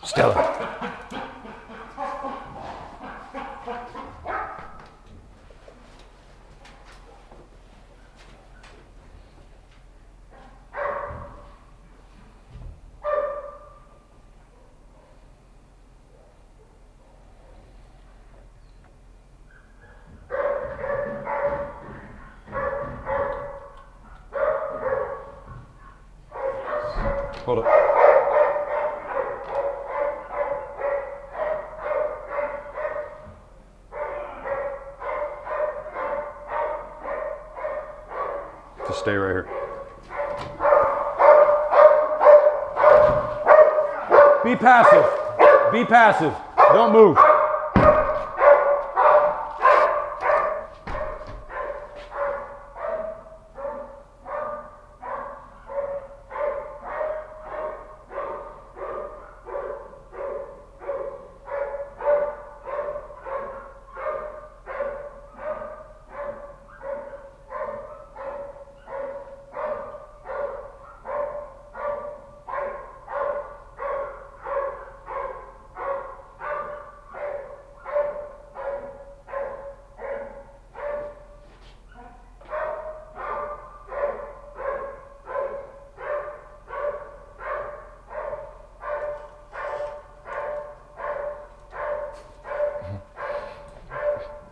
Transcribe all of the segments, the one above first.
Stella. Hold up. Just stay right here. Be passive. Be passive. Don't move.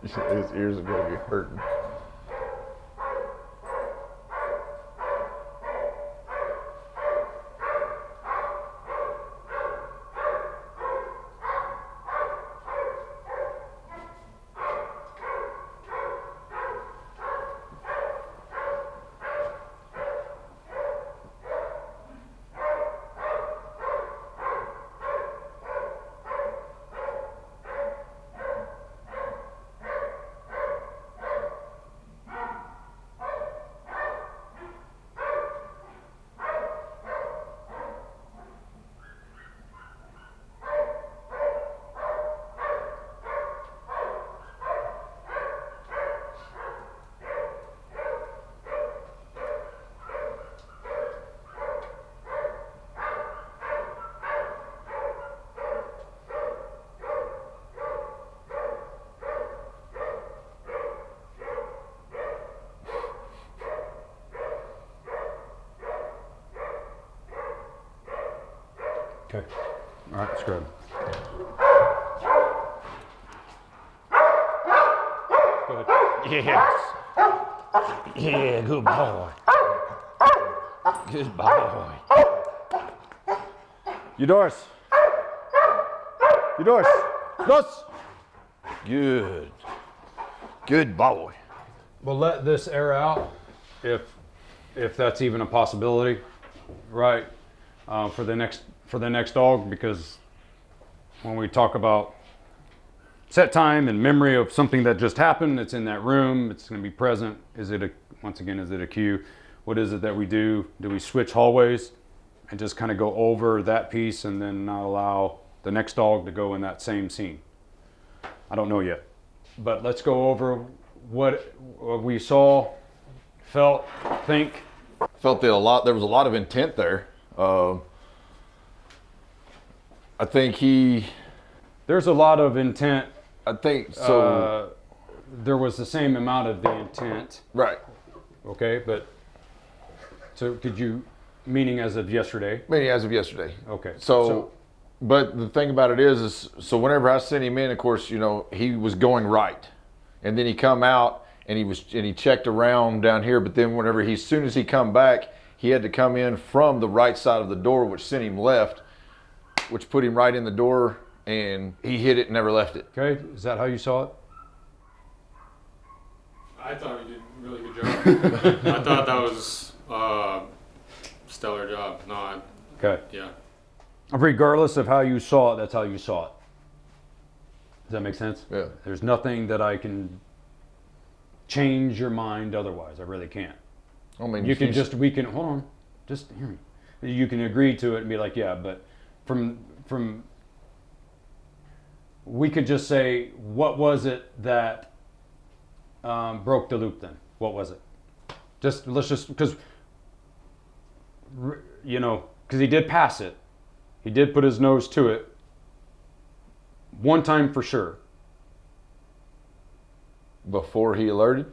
His ears are gonna be hurting. Okay. All right, let's grab him. Go ahead. Yes. Yeah, good boy. Good boy. Eudoris. Eudoris. Dos. Good. Good boy. We'll let this air out if that's even a possibility, right? For the next dog, because when we talk about set time and memory of something that just happened, it's in that room, it's going to be present. Is it a cue? What is it that we do? Do we switch hallways and just kind of go over that piece and then not allow the next dog to go in that same scene? I don't know yet, but let's go over what we saw, felt, think. Felt there was a lot of intent there. I think There's a lot of intent. I think so. There was the same amount of the intent. Right. Okay, but so could you, meaning as of yesterday? Meaning as of yesterday. Okay. So but the thing about it is so whenever I sent him in, of course, you know, he was going right, and then he come out and he checked around down here. But then as soon as he come back, he had to come in from the right side of the door, which sent him left, which put him right in the door, and he hit it and never left it. Okay, is that how you saw it? I thought he did a really good job. I thought that was stellar job. No, Okay. yeah. Regardless of how you saw it, that's how you saw it. Does that make sense? Yeah. There's nothing that I can change your mind otherwise. I really can't. I mean, We can hold on, just hear me. You can agree to it and be like, yeah, but from we could just say, what was it that broke the loop then? What was it? Because he did pass it. He did put his nose to it. One time for sure. Before he alerted?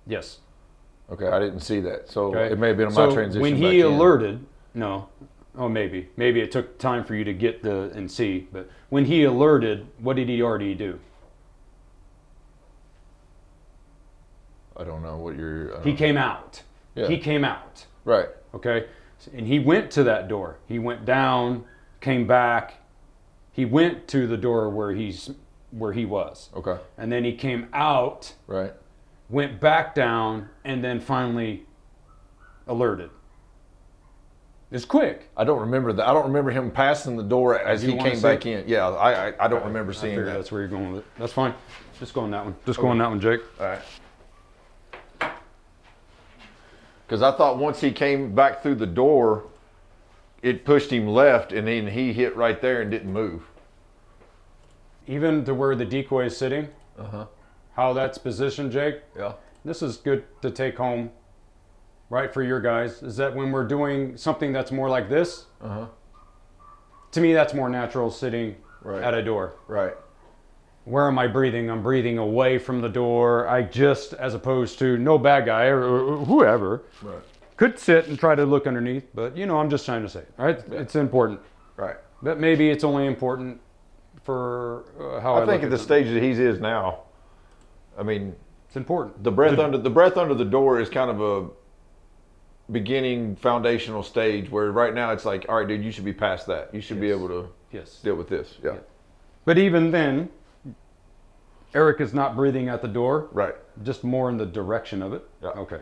Yes. Okay, I didn't see that. So Okay. it may have been my So transition when back he in. alerted, no. Oh, maybe it took time for you to get and see. But when he alerted, what did he already do? I don't know what you're... He came out. Yeah. He came out. Right. Okay, and he went to that door. He went down, came back. He went to the door where he was. Okay. And then he came out, Right. went back down, and then finally alerted. It's quick. I don't remember that. I don't remember him passing the door as You he wanna came see back it? in. Yeah, I don't remember I seeing figured that. that's where you're going with it. That's fine. Just go on that one. Just go on that one, Jake. All right. Because I thought once he came back through the door, it pushed him left, and then he hit right there and didn't move. Even to where the decoy is sitting, how that's positioned, Jake. Yeah. This is good to take home, right, for your guys. Is that when we're doing something that's more like this, to me, that's more natural sitting Right. at a door. Right. Where am I breathing? I'm breathing away from the door. as opposed to no bad guy or whoever Right. could sit and try to look underneath. But, I'm just trying to say, right? It's important. Right. But maybe it's only important for how I I think look at the them. stage that he is now, I mean, It's important. the breath under the door is kind of a beginning foundational stage where right now it's like, all right, dude, you should be past that. You should be able to Yes. deal with this. Yeah. But even then, Eric is not breathing at the door, Right. just more in the direction of it. Yeah. Okay.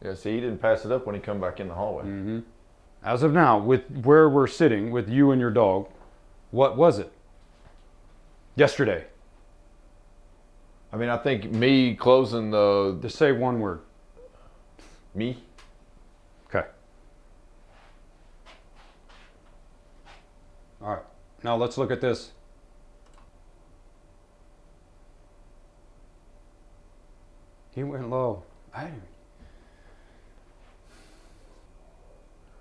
Yeah. See, he didn't pass it up when he come back in the hallway. As of now, with where we're sitting with you and your dog, what was it? Yesterday. I mean, I think me closing the Just say one word. me. Okay. All right. Now let's look at this. He went low.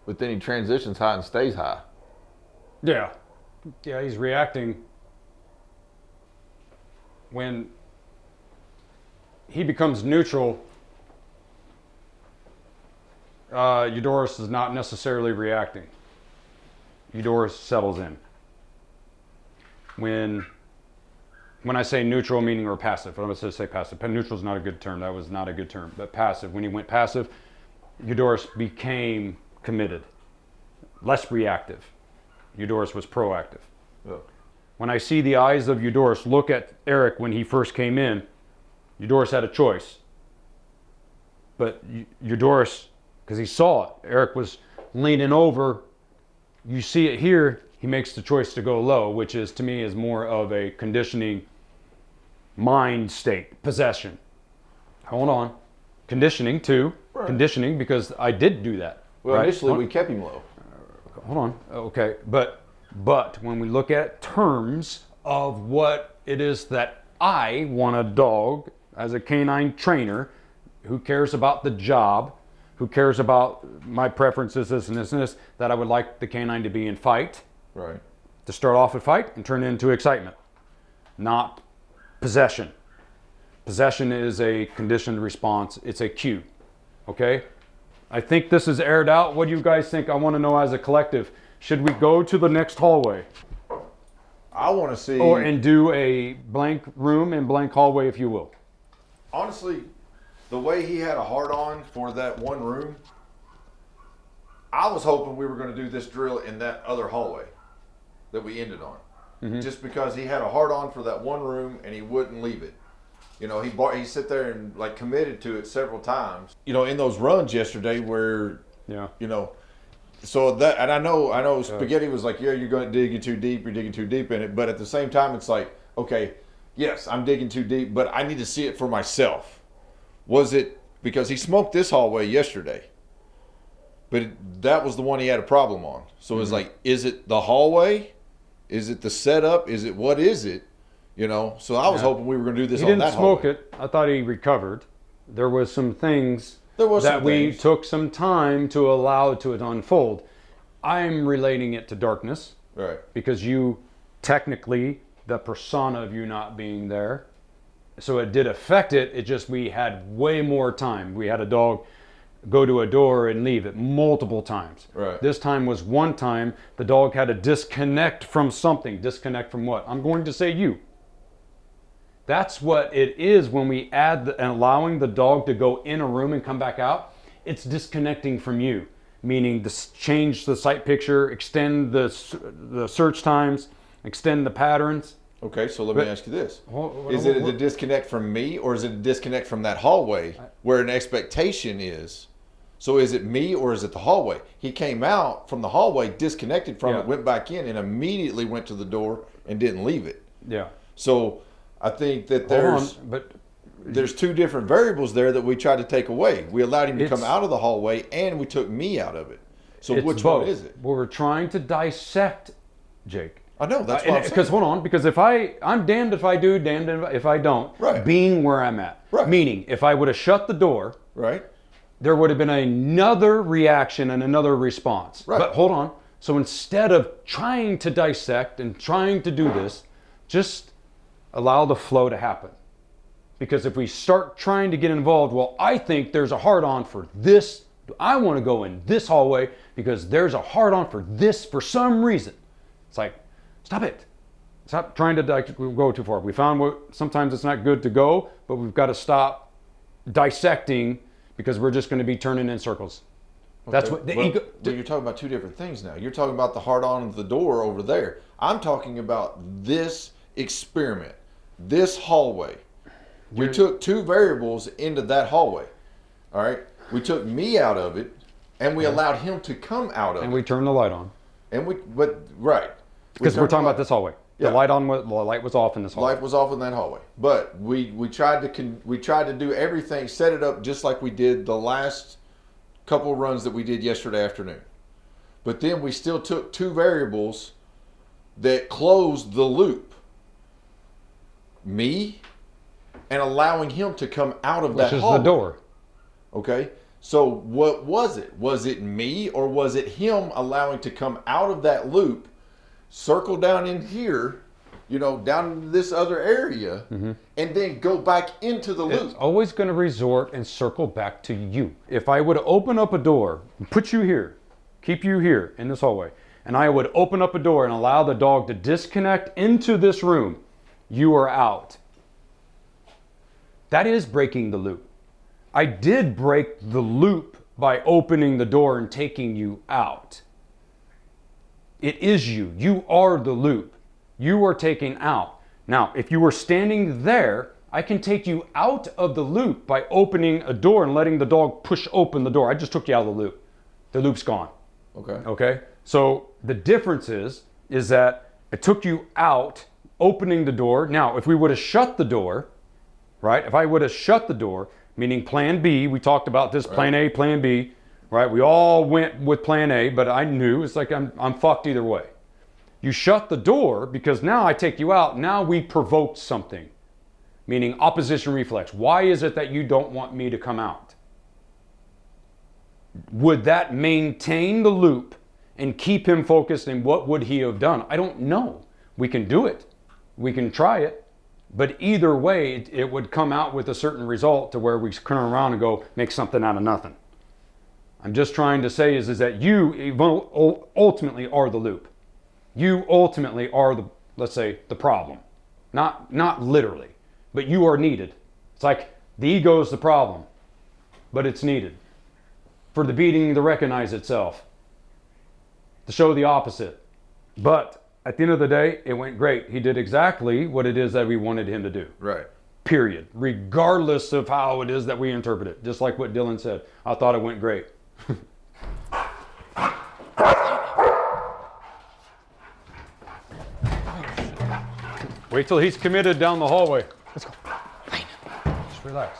But then he transitions high and stays high. Yeah. Yeah, he's reacting when he becomes neutral. Eudoris is not necessarily reacting. Eudoris settles in. When I say neutral, meaning or passive, I'm going to say passive. Neutral is not a good term. That was not a good term. But passive. When he went passive, Eudoris became committed, less reactive. Eudoris was proactive. Yeah. When I see the eyes of Eudoris look at Eric when he first came in, Eudoris had a choice. But Eudoris, because he saw it, Eric was leaning over. You see it here, he makes the choice to go low, which is, to me, is more of a conditioning mind state, possession. Hold on. Conditioning, too. Right. Conditioning, because I did do that. Well, right? initially we kept him low. Hold on. Okay, but when we look at terms of what it is that I want a dog as a canine trainer who cares about the job, who cares about my preferences, this and this and this, that I would like the canine to be in fight, Right. to start off at fight and turn into excitement, not possession. Possession is a conditioned response. It's a cue. Okay? I think this is aired out. What do you guys think? I want to know as a collective. Should we go to the next hallway? I want to see. And do a blank room and blank hallway, if you will. Honestly, the way he had a hard on for that one room, I was hoping we were going to do this drill in that other hallway that we ended on. Just because he had a hard on for that one room and he wouldn't leave it. He sit there and like committed to it several times. In those runs yesterday where, Yeah. so that, and I know Spaghetti was like, yeah, you're going to dig too deep, you're digging too deep in it. But at the same time, it's like, okay, yes, I'm digging too deep, but I need to see it for myself. Was it because he smoked this hallway yesterday, but that was the one he had a problem on. So it's like, is it the hallway? Is it the setup? What is it? So I was hoping we were going to do this He on didn't that smoke hallway. it. I thought he recovered. There was some things We that took some time to allow to it unfold. I'm relating it to darkness Right. because you technically the persona of you not being there. So it did affect it. It just, we had way more time. We had a dog go to a door and leave it multiple times. Right. This time was one time. The dog had to disconnect from something. Disconnect from what? I'm going to say you. That's what it is when we add and allowing the dog to go in a room and come back out. It's disconnecting from you, meaning change the sight picture, extend the search times, extend the patterns. Okay, so let me ask you this. Well, Is it a disconnect from me, or is it a disconnect from that hallway where an expectation is? So is it me, or is it the hallway? He came out from the hallway, disconnected from it, went back in, and immediately went to the door and didn't leave it. Yeah. So I think that there's two different variables there that we tried to take away. We allowed him to come out of the hallway, and we took me out of it. So which one is it? Well, we're trying to dissect, Jake. I know, that's what I'm saying. Because hold on, because I'm damned if I do, damned if I don't. Right. Being where I'm at. Right. Meaning, if I would have shut the door, Right. there would have been another reaction and another response. Right. But hold on. So instead of trying to dissect and trying to do this, just allow the flow to happen. Because if we start trying to get involved, well, I think there's a hard-on for this. I want to go in this hallway because there's a hard-on for this for some reason. It's like, stop it. Stop trying to go too far. We found sometimes it's not good to go, but we've got to stop dissecting because we're just going to be turning in circles. That's what the ego. Well, you're talking about two different things now. You're talking about the hard-on of the door over there. I'm talking about this experiment, this hallway. We took two variables into that hallway. All right. We took me out of it, and we allowed him to come out of it. And we turned the light on. Right. Because we're talking about this hallway. Yeah. The light was off in this hallway. Light was off in that hallway, but we tried to do everything, set it up just like we did the last couple runs that we did yesterday afternoon. But then we still took two variables that closed the loop. Me and allowing him to come out of that hallway. Which is the door. Okay. So what was it? Was it me, or was it him allowing to come out of that loop, circle down in here, down into this other area, and then go back into the loop? It's always going to resort and circle back to you. If I would open up a door, put you here, keep you here in this hallway, and I would open up a door and allow the dog to disconnect into this room, you are out. That is breaking the loop. I did break the loop by opening the door and taking you out. It is you. You are the loop. You are taken out. Now, if you were standing there, I can take you out of the loop by opening a door and letting the dog push open the door. I just took you out of the loop. The loop's gone. Okay? So the difference is that I took you out, opening the door. Now, if we would have shut the door, right? If I would have shut the door, meaning plan B, we talked about this, plan A, plan B, right? We all went with plan A, but I knew it's like I'm fucked either way. You shut the door because now I take you out. Now we provoked something, meaning opposition reflex. Why is it that you don't want me to come out? Would that maintain the loop and keep him focused, and what would he have done? I don't know. We can do it. We can try it. But either way, it would come out with a certain result to where we turn around and go make something out of nothing. I'm just trying to say is that you ultimately are the loop. You ultimately are let's say, the problem. Not literally, but you are needed. It's like the ego is the problem, but it's needed for the being to recognize itself, to show the opposite. But at the end of the day, it went great. He did exactly what it is that we wanted him to do. Right. Period. Regardless of how it is that we interpret it. Just like what Dylan said. I thought it went great. Wait till he's committed down the hallway. Let's go. Just relax.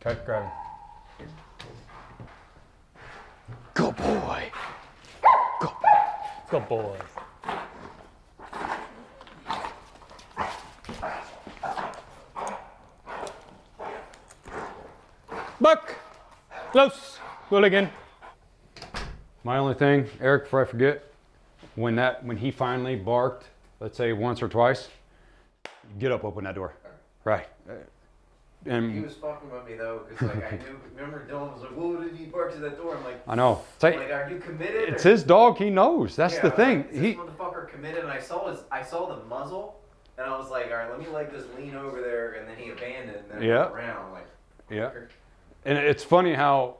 Okay, grab him. Good boy. Good boy. Buck! Close! Hooligan. My only thing, Eric, before I forget, when he finally barked, let's say once or twice, get up, open that door. Right. He And was fucking with me though, because like I knew. Remember, Dylan was like, "Whoa, did he bark to that door?" I'm like, I know. I'm like, "Are you committed?" It's or- his dog. He knows. That's Yeah, the I was thing. like, is this motherfucker committed? And I saw the muzzle, and I was like, "All right, let me like just lean over there," and then he abandoned, and then Yeah. went around like. Yeah. And it's funny how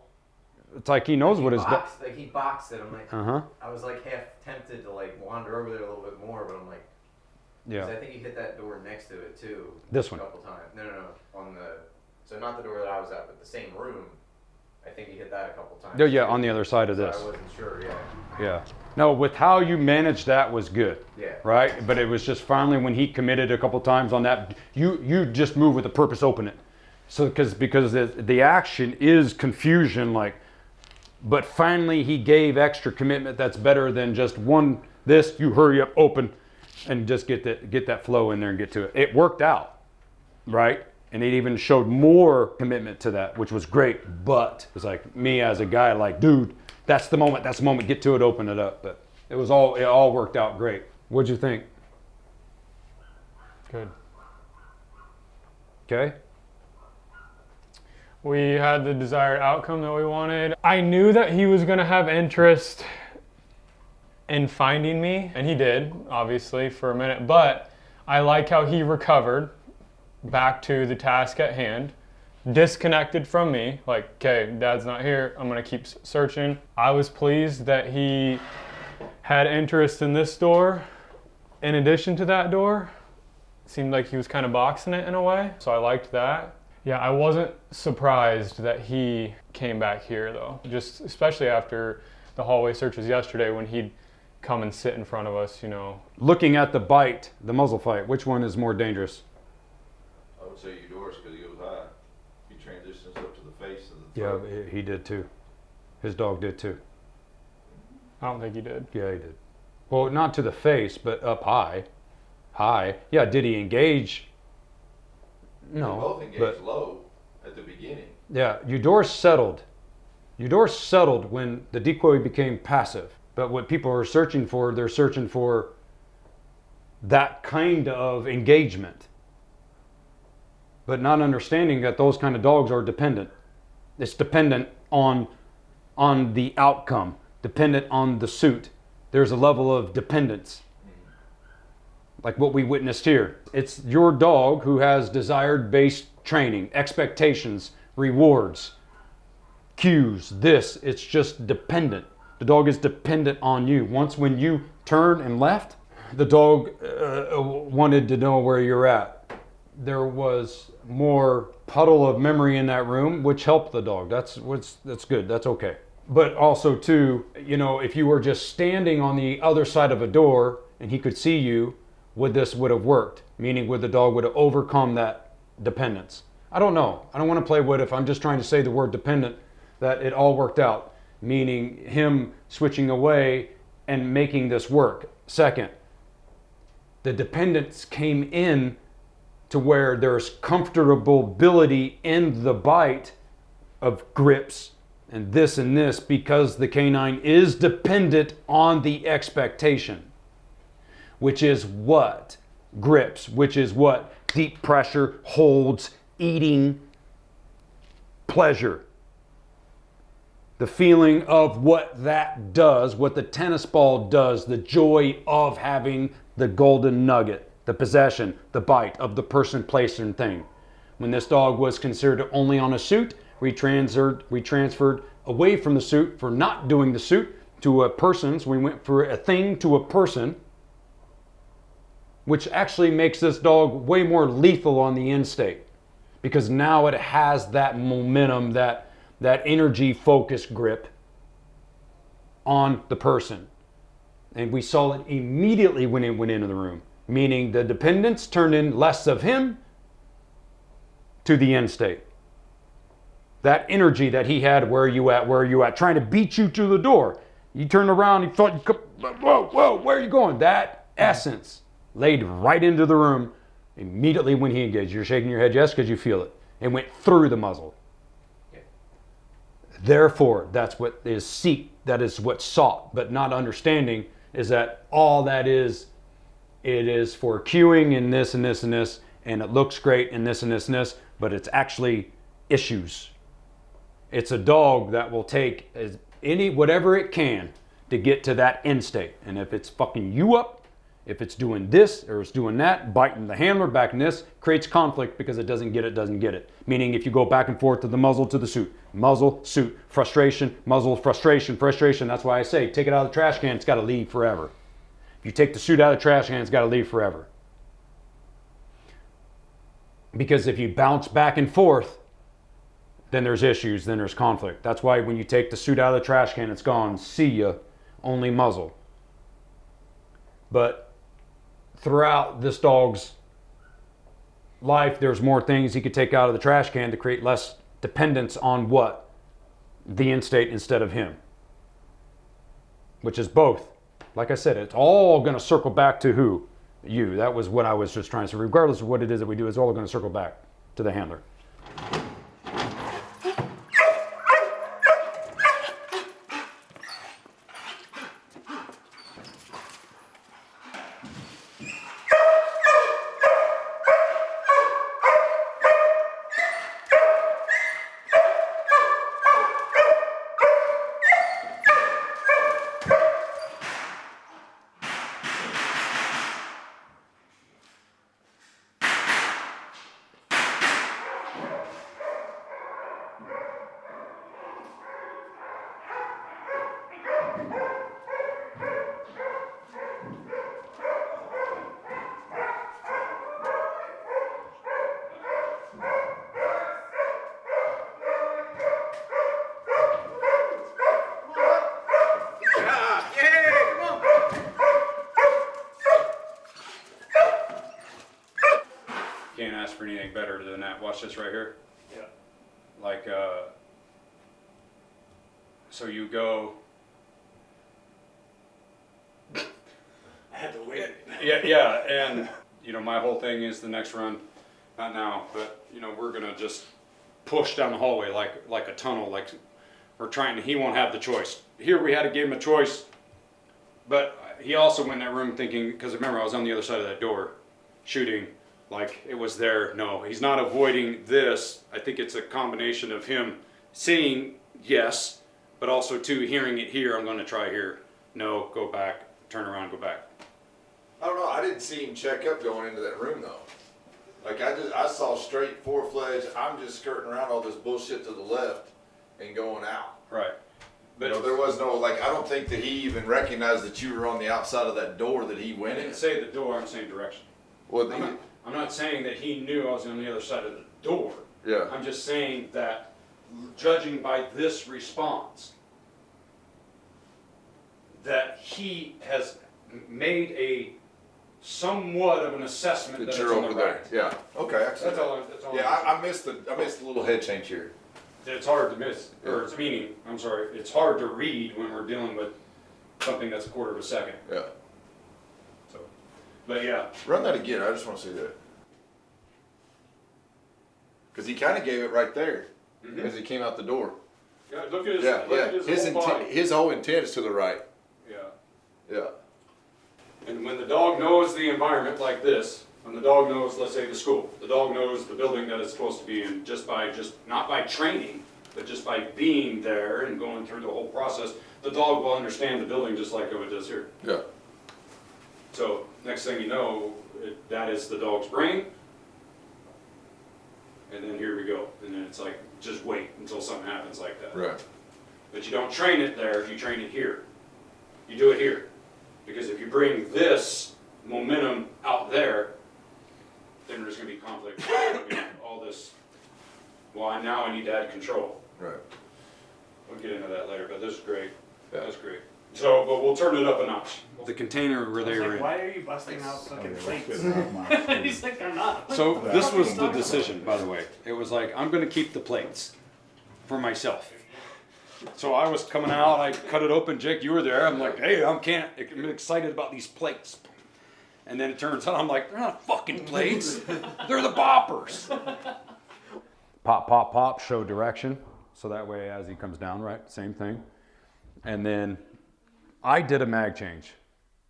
it's like he knows what his dog. Like he boxed it. I'm like, Uh-huh. I was like half tempted to like wander over there a little bit more, but I'm like, 'cause Yeah. I think he hit that door next to it too. This one. A couple times. No, on the. So not the door that I was at, but the same room. I think he hit that a couple times. Oh, yeah, too. on the other side of So this. I wasn't sure. Yeah. Yeah. No, with how you managed that was good. Yeah. Right? But it was just finally when he committed a couple times on that, you just move with the purpose, open it. So because the action is confusion, like, but finally he gave extra commitment that's better than just you hurry up, open, and just get that flow in there and get to it. It worked out, right? And it even showed more commitment to that, which was great. But it's like me as a guy, like, dude, that's the moment, get to it, open it up. But it all worked out great. What'd you think? Good. Okay. We had the desired outcome that we wanted. I knew that he was gonna have interest in finding me, and he did, obviously, for a minute, but I like how he recovered back to the task at hand, disconnected from me, like, okay, Dad's not here, I'm gonna keep searching. I was pleased that he had interest in this door in addition to that door. Seemed like he was kind of boxing it in a way, so I liked that. Yeah, I wasn't surprised that he came back here though, just especially after the hallway searches yesterday when he'd come and sit in front of us, you know. Looking at the bite, the muzzle fight, which one is more dangerous? I would say Eudoris because he goes high. He transitions up to the face of the Yeah, throat. he did too. His dog did too. I don't think he did. Yeah, he did. Well, not to the face, but up high. High. Yeah, did he engage? No. They both engaged but low at the beginning. yeah, Eudoris settled. Eudoris settled when the decoy became passive. But what people are searching for, they're searching for that kind of engagement. But not understanding that those kind of dogs are dependent. It's dependent on the outcome, dependent on the suit. There's a level of dependence. Like what we witnessed here. It's your dog who has desired based training, expectations, rewards, cues, it's just dependent. The dog is dependent on you. Once when you turned and left, the dog wanted to know where you're at. There was more puddle of memory in that room, which helped the dog. That's good. That's okay. But also too, you know, if you were just standing on the other side of a door and he could see you, would have worked? Meaning would the dog would have overcome that dependence? I don't know. I don't want to play what if. I'm just trying to say the word dependent, that it all worked out. Meaning him switching away and making this work. Second, the dependence came in to where there's comfortability in the bite of grips and this because the canine is dependent on the expectation. Which is what? Grips, which is what? Deep pressure, holds, eating, pleasure. The feeling of what that does, what the tennis ball does, the joy of having the golden nugget, the possession, the bite of the person, place, and thing. When this dog was considered only on a suit, we transferred away from the suit for not doing the suit to a person. So we went for a thing to a person, which actually makes this dog way more lethal on the end state because now it has that momentum, that energy focused grip on the person. And we saw it immediately when it went into the room, meaning the dependence turned in less of him to the end state. that energy that he had, where are you at, trying to beat you to the door. You turned around, he thought, whoa, where are you going? That essence laid right into the room immediately when he engaged. You're shaking your head yes because you feel it. It went through the muzzle. Therefore, that's what is that is what's sought, but not understanding is that all that is, it is for cueing and this and this and this, and it looks great and this and this and this, but it's actually issues. It's a dog that will take whatever it can to get to that end state. And if it's fucking you up, if it's doing this or it's doing that, biting the handler, back in this, creates conflict because it doesn't get it. Meaning if you go back and forth to the muzzle to the suit, muzzle, suit, frustration, muzzle, frustration. That's why I say take it out of the trash can, it's got to leave forever. If you take the suit out of the trash can, it's got to leave forever. Because if you bounce back and forth, then there's issues, then there's conflict. That's why when you take the suit out of the trash can, it's gone. See ya, only muzzle. But throughout this dog's life, there's more things he could take out of the trash can to create less dependence on what? The end state instead of him. Which is both. Like I said, it's all going to circle back to who? You. That was what I was just trying to say. Regardless of what it is that we do, it's all going to circle back to the handler. Can't ask for anything better than that. Watch this right here. Yeah. Like, so you go. I had to wait. Yeah, and my whole thing is the next run, not now, but we're gonna just push down the hallway like a tunnel, like we're trying to. He won't have the choice. Here we had to give him a choice, but he also went in that room thinking, because remember I was on the other side of that door, shooting. Like it was there. No, he's not avoiding this. I think it's a combination of him seeing yes, but also too hearing it here. I'm going to try here. No, go back. Turn around, go back. I don't know. I didn't see him check up going into that room though. Like I saw straight full-fledged. I'm just skirting around all this bullshit to the left and going out. Right. But There was no I don't think that he even recognized that you were on the outside of that door that he I went in. didn't say the door. I'm saying direction. Well, I'm not saying that he knew I was on the other side of the door. yeah. I'm just saying that, judging by this response, that he has made a somewhat of an assessment that You're it's on over the there. right. Yeah. Okay. That's all. That's all. Yeah, I missed the little head change here. It's hard to miss, or it's meaning. I'm sorry. It's hard to read when we're dealing with something that's a quarter of a second. Yeah. So, but yeah. Run that again. I just want to see that. Because he kind of gave it right there as he came out the door. Yeah, look at his. Yeah, look yeah. At his whole body. His whole intent is to the right. Yeah. Yeah. And when the dog knows the environment like this, when the dog knows, let's say the school, the dog knows the building that it's supposed to be in not by training, but just by being there and going through the whole process, the dog will understand the building just like it does here. Yeah. So next thing you know, that is the dog's brain. And then here we go. And then it's like, just wait until something happens like that. Right. But you don't train it there, you train it here. You do it here. Because if you bring this momentum out there, then there's going to be conflict. All this, well, now I need to add control. Right. We'll get into that later, but this is great. Yeah. That's great. So, but we'll turn it up a notch. The container where they were in. Why are you busting out fucking plates? He's He's like, I'm not. So this was the decision, by the way. It was like, I'm going to keep the plates. for myself. So I was coming out, I cut it open. Jake, you were there. I'm like, hey, I'm excited about these plates. And then it turns out I'm like, they're not fucking plates. They're the boppers. Pop, pop, pop, show direction. So that way as he comes down, right, same thing. And then I did a mag change.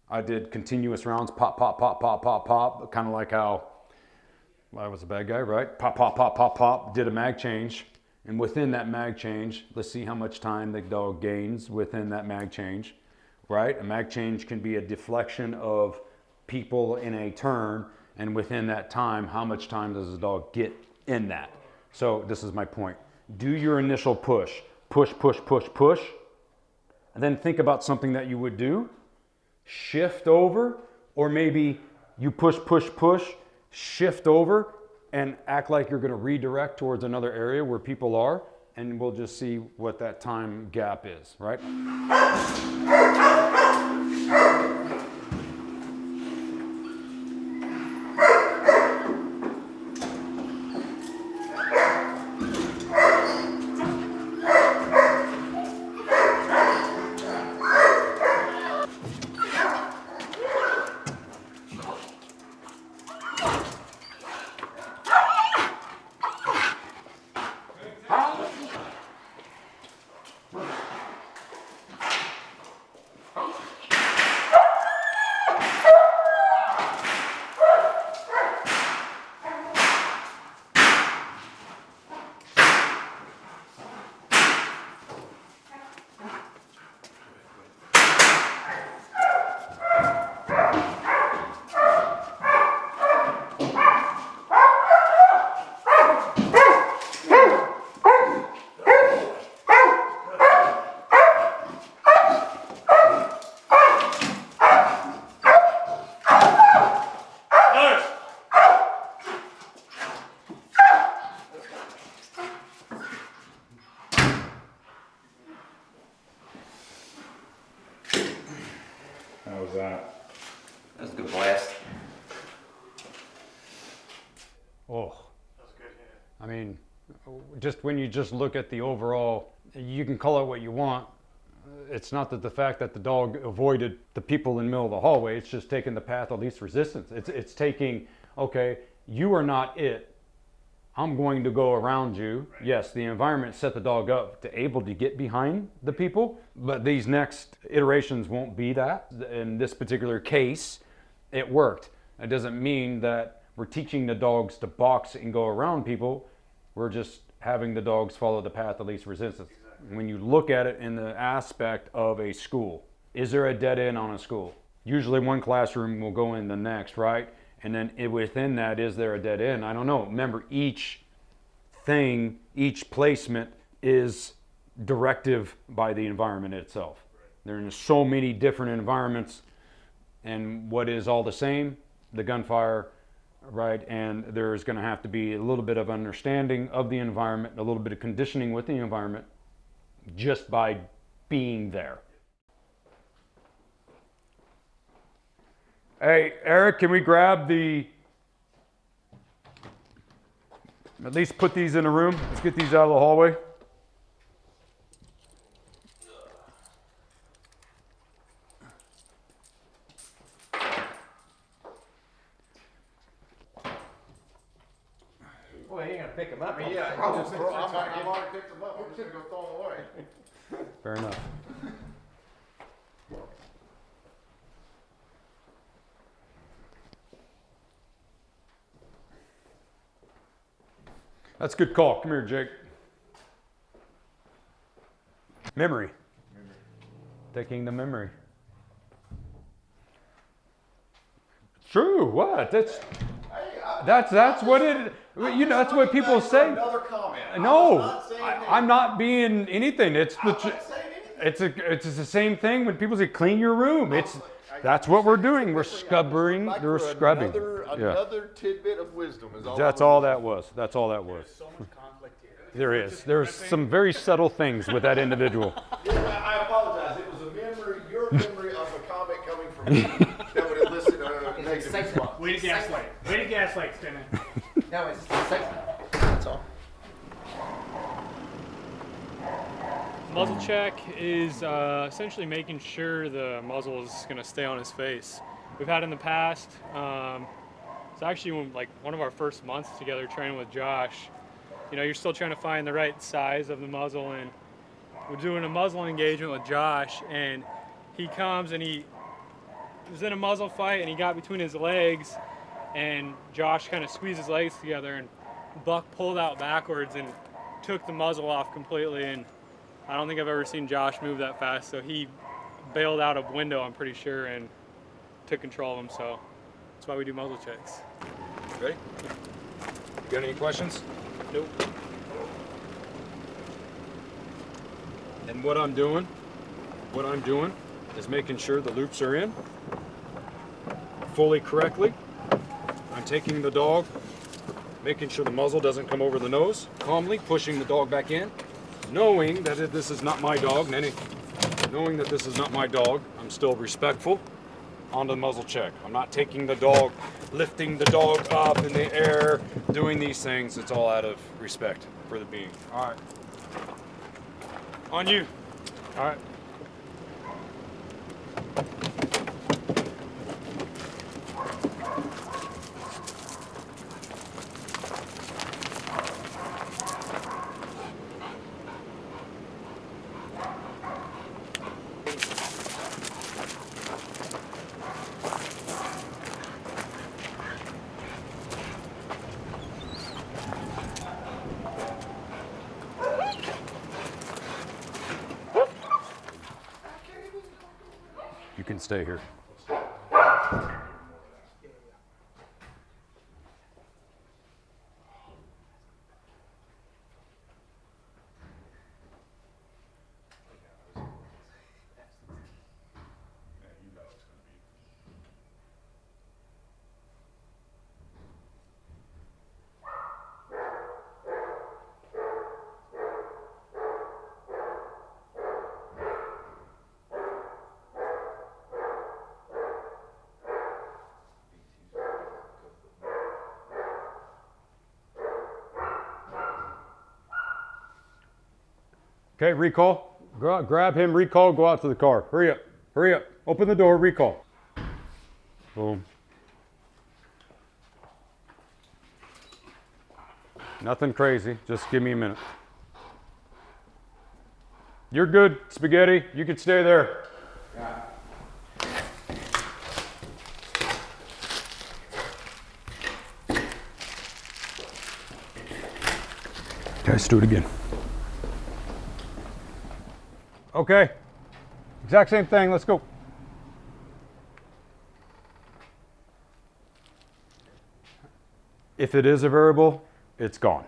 I did continuous rounds, pop, pop, pop, pop, pop, pop. Kind of like how I was a bad guy, right? Pop, pop, pop, pop, pop, did a mag change. And within that mag change, let's see how much time the dog gains within that mag change, right? A mag change can be a deflection of people in a turn, and within that time, how much time does the dog get in that? So this is my point. Do your initial push, push, push, push, push, and then think about something that you would do, shift over, or maybe you push, push, push, shift over, and act like you're gonna redirect towards another area where people are, and we'll just see what that time gap is, right? How was that? That was a good blast. Oh. I mean, just when you just look at the overall, you can call it what you want. It's not that the fact that the dog avoided the people in the middle of the hallway, it's just taking the path of least resistance. It's taking, okay, you are not it. I'm going to go around you. Right. Yes, the environment set the dog up to able to get behind the people, but these next iterations won't be that. In this particular case, it worked. It doesn't mean that we're teaching the dogs to box and go around people. We're just having the dogs follow the path of least resistance. Exactly. When you look at it in the aspect of a school, is there a dead end on a school? Usually one classroom will go in the next, right? And then within that, is there a dead end? I don't know. Remember, each thing, each placement is directive by the environment itself. Right. There are so many different environments, and what is all the same? The gunfire, right? And there's going to have to be a little bit of understanding of the environment, a little bit of conditioning with the environment, just by being there. Hey, Eric, can we grab at least put these in a room? Let's get these out of the hallway. Boy, you're gonna pick them up. Yeah, I've already picked them up. I'm just gonna go throw them away. Fair enough. That's a good call. Come here, Jake. Memory. Taking the memory. True. What? That's what it. You know, that's what people say. Another comment. No, I'm not being anything. It's the same thing when people say clean your room. That's what we're doing. We're scrubbing. We're scrubbing. Another tidbit of wisdom is all. That's all that was. That's all that was. There's so much conflict here. There is. There's some very subtle things with that individual. I apologize. It was a memory, your memory of a comment coming from me that would elicit a negative response. Way to gaslight. Way to gaslight, Stinner. No, it's excitement. That's all. Muzzle check is essentially making sure the muzzle is going to stay on his face. We've had in the past, it's actually one of our first months together training with Josh. You know, you're still trying to find the right size of the muzzle, and we're doing a muzzle engagement with Josh, and he comes and he was in a muzzle fight and he got between his legs, and Josh kind of squeezed his legs together, and Buck pulled out backwards and took the muzzle off completely, and I don't think I've ever seen Josh move that fast, so he bailed out a window, I'm pretty sure, and took control of him, so that's why we do muzzle checks. Ready? Got any questions? Nope. And what I'm doing is making sure the loops are in fully correctly. I'm taking the dog, making sure the muzzle doesn't come over the nose, calmly pushing the dog back in, knowing that this is not my dog, knowing that this is not my dog, I'm still respectful on the muzzle check. I'm not taking the dog, lifting the dog up in the air, doing these things. It's all out of respect for the being. All right. On you. All right. You can stay here. Okay, recall. Go out, grab him, recall, go out to the car. Hurry up, hurry up. Open the door, recall. Boom. Nothing crazy, just give me a minute. You're good, Spaghetti. You can stay there. Okay, let's do it again. Okay, exact same thing, let's go. If it is a variable, it's gone.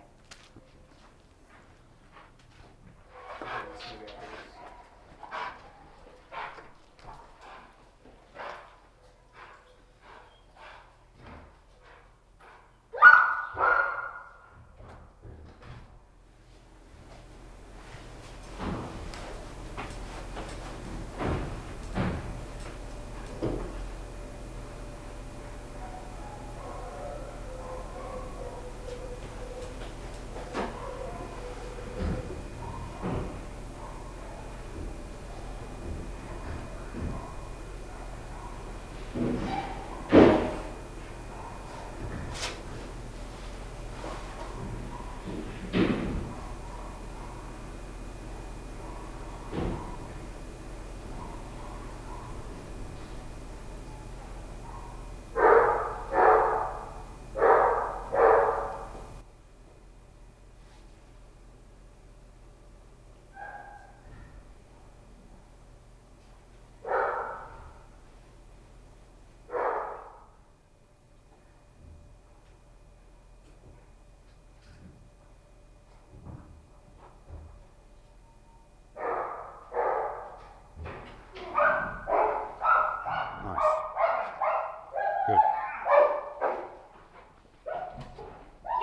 Good.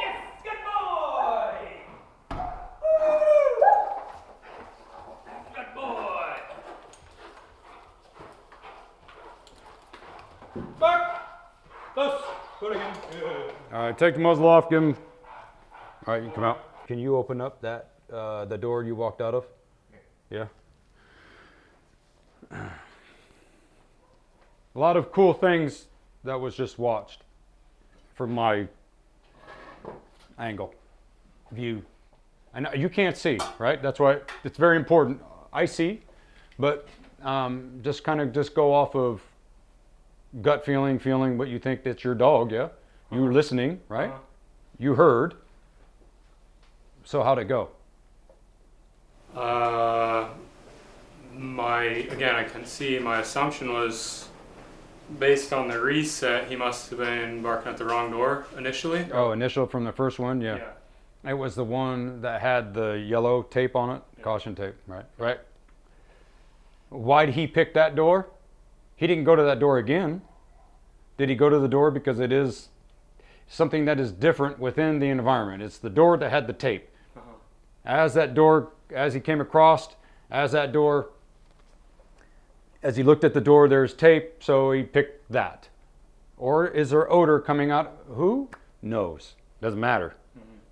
Yes, good boy. Good boy. Back. Close. Put it again. Good. All right, take the muzzle off, give him. All right, you come out. Can you open up that, the door you walked out of? Yeah. A lot of cool things that was just watched from my angle, view. I know you can't see, right? That's why it's very important. I see, but just kind of just go off of gut feeling what you think that's your dog. Yeah, you were listening, right? You heard. So how'd it go? I couldn't see. My assumption was based on the reset, he must have been barking at the wrong door initially. Oh, initial from the first one, yeah. It was the one that had the yellow tape on it, caution tape, right? Right. Why did he pick that door? He didn't go to that door again. Did he go to the door because it is something that is different within the environment? It's the door that had the tape. As he came across, as he looked at the door, there's tape, so he picked that. Or is there odor coming out? Who knows? Doesn't matter.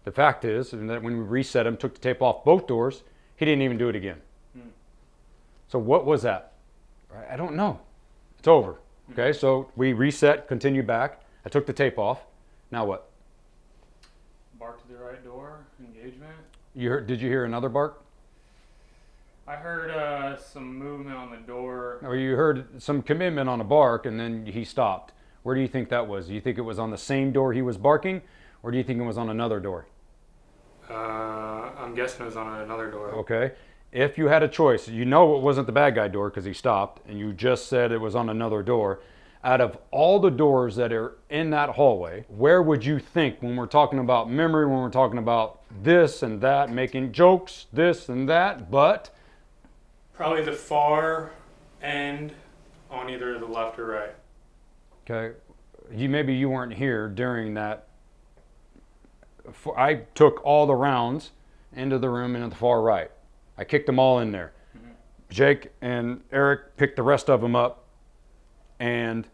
The fact is that when we reset him, took the tape off both doors, he didn't even do it again. So what was that? I don't know. It's over. Okay, so we reset, continue back. I took the tape off. Now what? Barked to the right door, engagement. Did you hear another bark? I heard some movement on the door. Or you heard some commitment on a bark and then he stopped. Where do you think that was? Do you think it was on the same door he was barking, or do you think it was on another door? I'm guessing it was on another door. Okay. If you had a choice, you know it wasn't the bad guy door because he stopped, and you just said it was on another door. Out of all the doors that are in that hallway, where would you think, when we're talking about memory, when we're talking about this and that, making jokes, this and that, but? Probably the far end on either the left or right. Okay. Maybe you weren't here during that. I took all the rounds into the room and at the far right. I kicked them all in there. Jake and Eric picked the rest of them up, and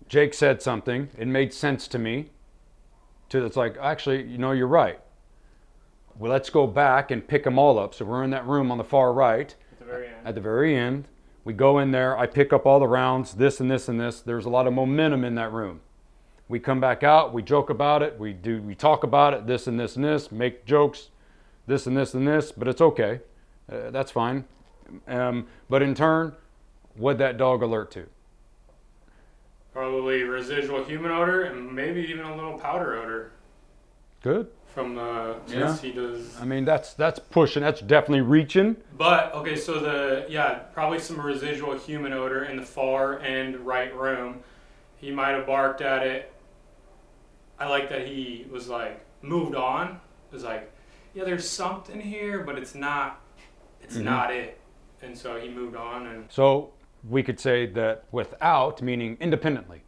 Jake said something. It made sense to me. It's like, actually, you're right. Well, let's go back and pick them all up. So we're in that room on the far right. At the very end. At the very end. We go in there. I pick up all the rounds, this and this and this. There's a lot of momentum in that room. We come back out. We joke about it. We talk about it, this and this and this, make jokes, this and this and this, but it's okay. That's fine. But in turn, what'd that dog alert to? Probably residual human odor and maybe even a little powder odor. Good. From the he does. I mean, that's pushing. That's definitely reaching. But okay, so probably some residual human odor in the far end right room. He might have barked at it. I like that he was like moved on. It was like, yeah, there's something here, but it's not. It's not it. And so he moved on. And so we could say that without, meaning independently.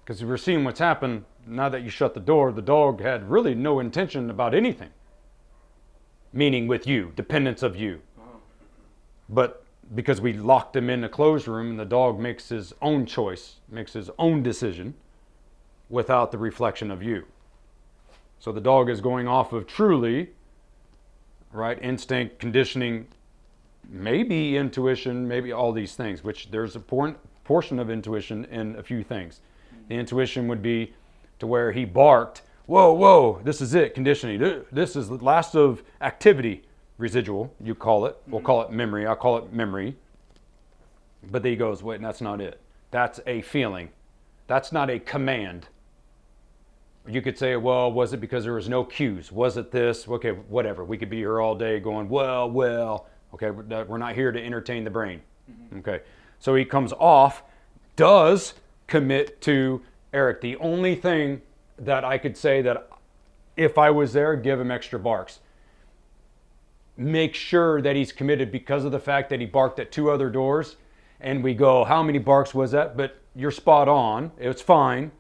Because we're seeing what's happened now that you shut the door. The dog had really no intention about anything. Meaning with you, dependence of you. But because we locked him in a closed room, and the dog makes his own choice, makes his own decision without the reflection of you. So the dog is going off of truly, right, instinct, conditioning, maybe intuition, maybe all these things, which there's a portion of intuition in a few things. The intuition would be to where he barked, whoa, this is it, conditioning. This is the last of activity, residual, you call it. We'll call it memory. I'll call it memory. But then he goes, wait, that's not it. That's a feeling. That's not a command. You could say, well, was it because there was no cues? Was it this? Okay, whatever. We could be here all day going, well. Okay, we're not here to entertain the brain. Okay, so he comes off, does commit to Eric. The only thing that I could say that if I was there, give him extra barks. Make sure that he's committed because of the fact that he barked at 2 other doors. And we go, how many barks was that? But you're spot on. It's fine.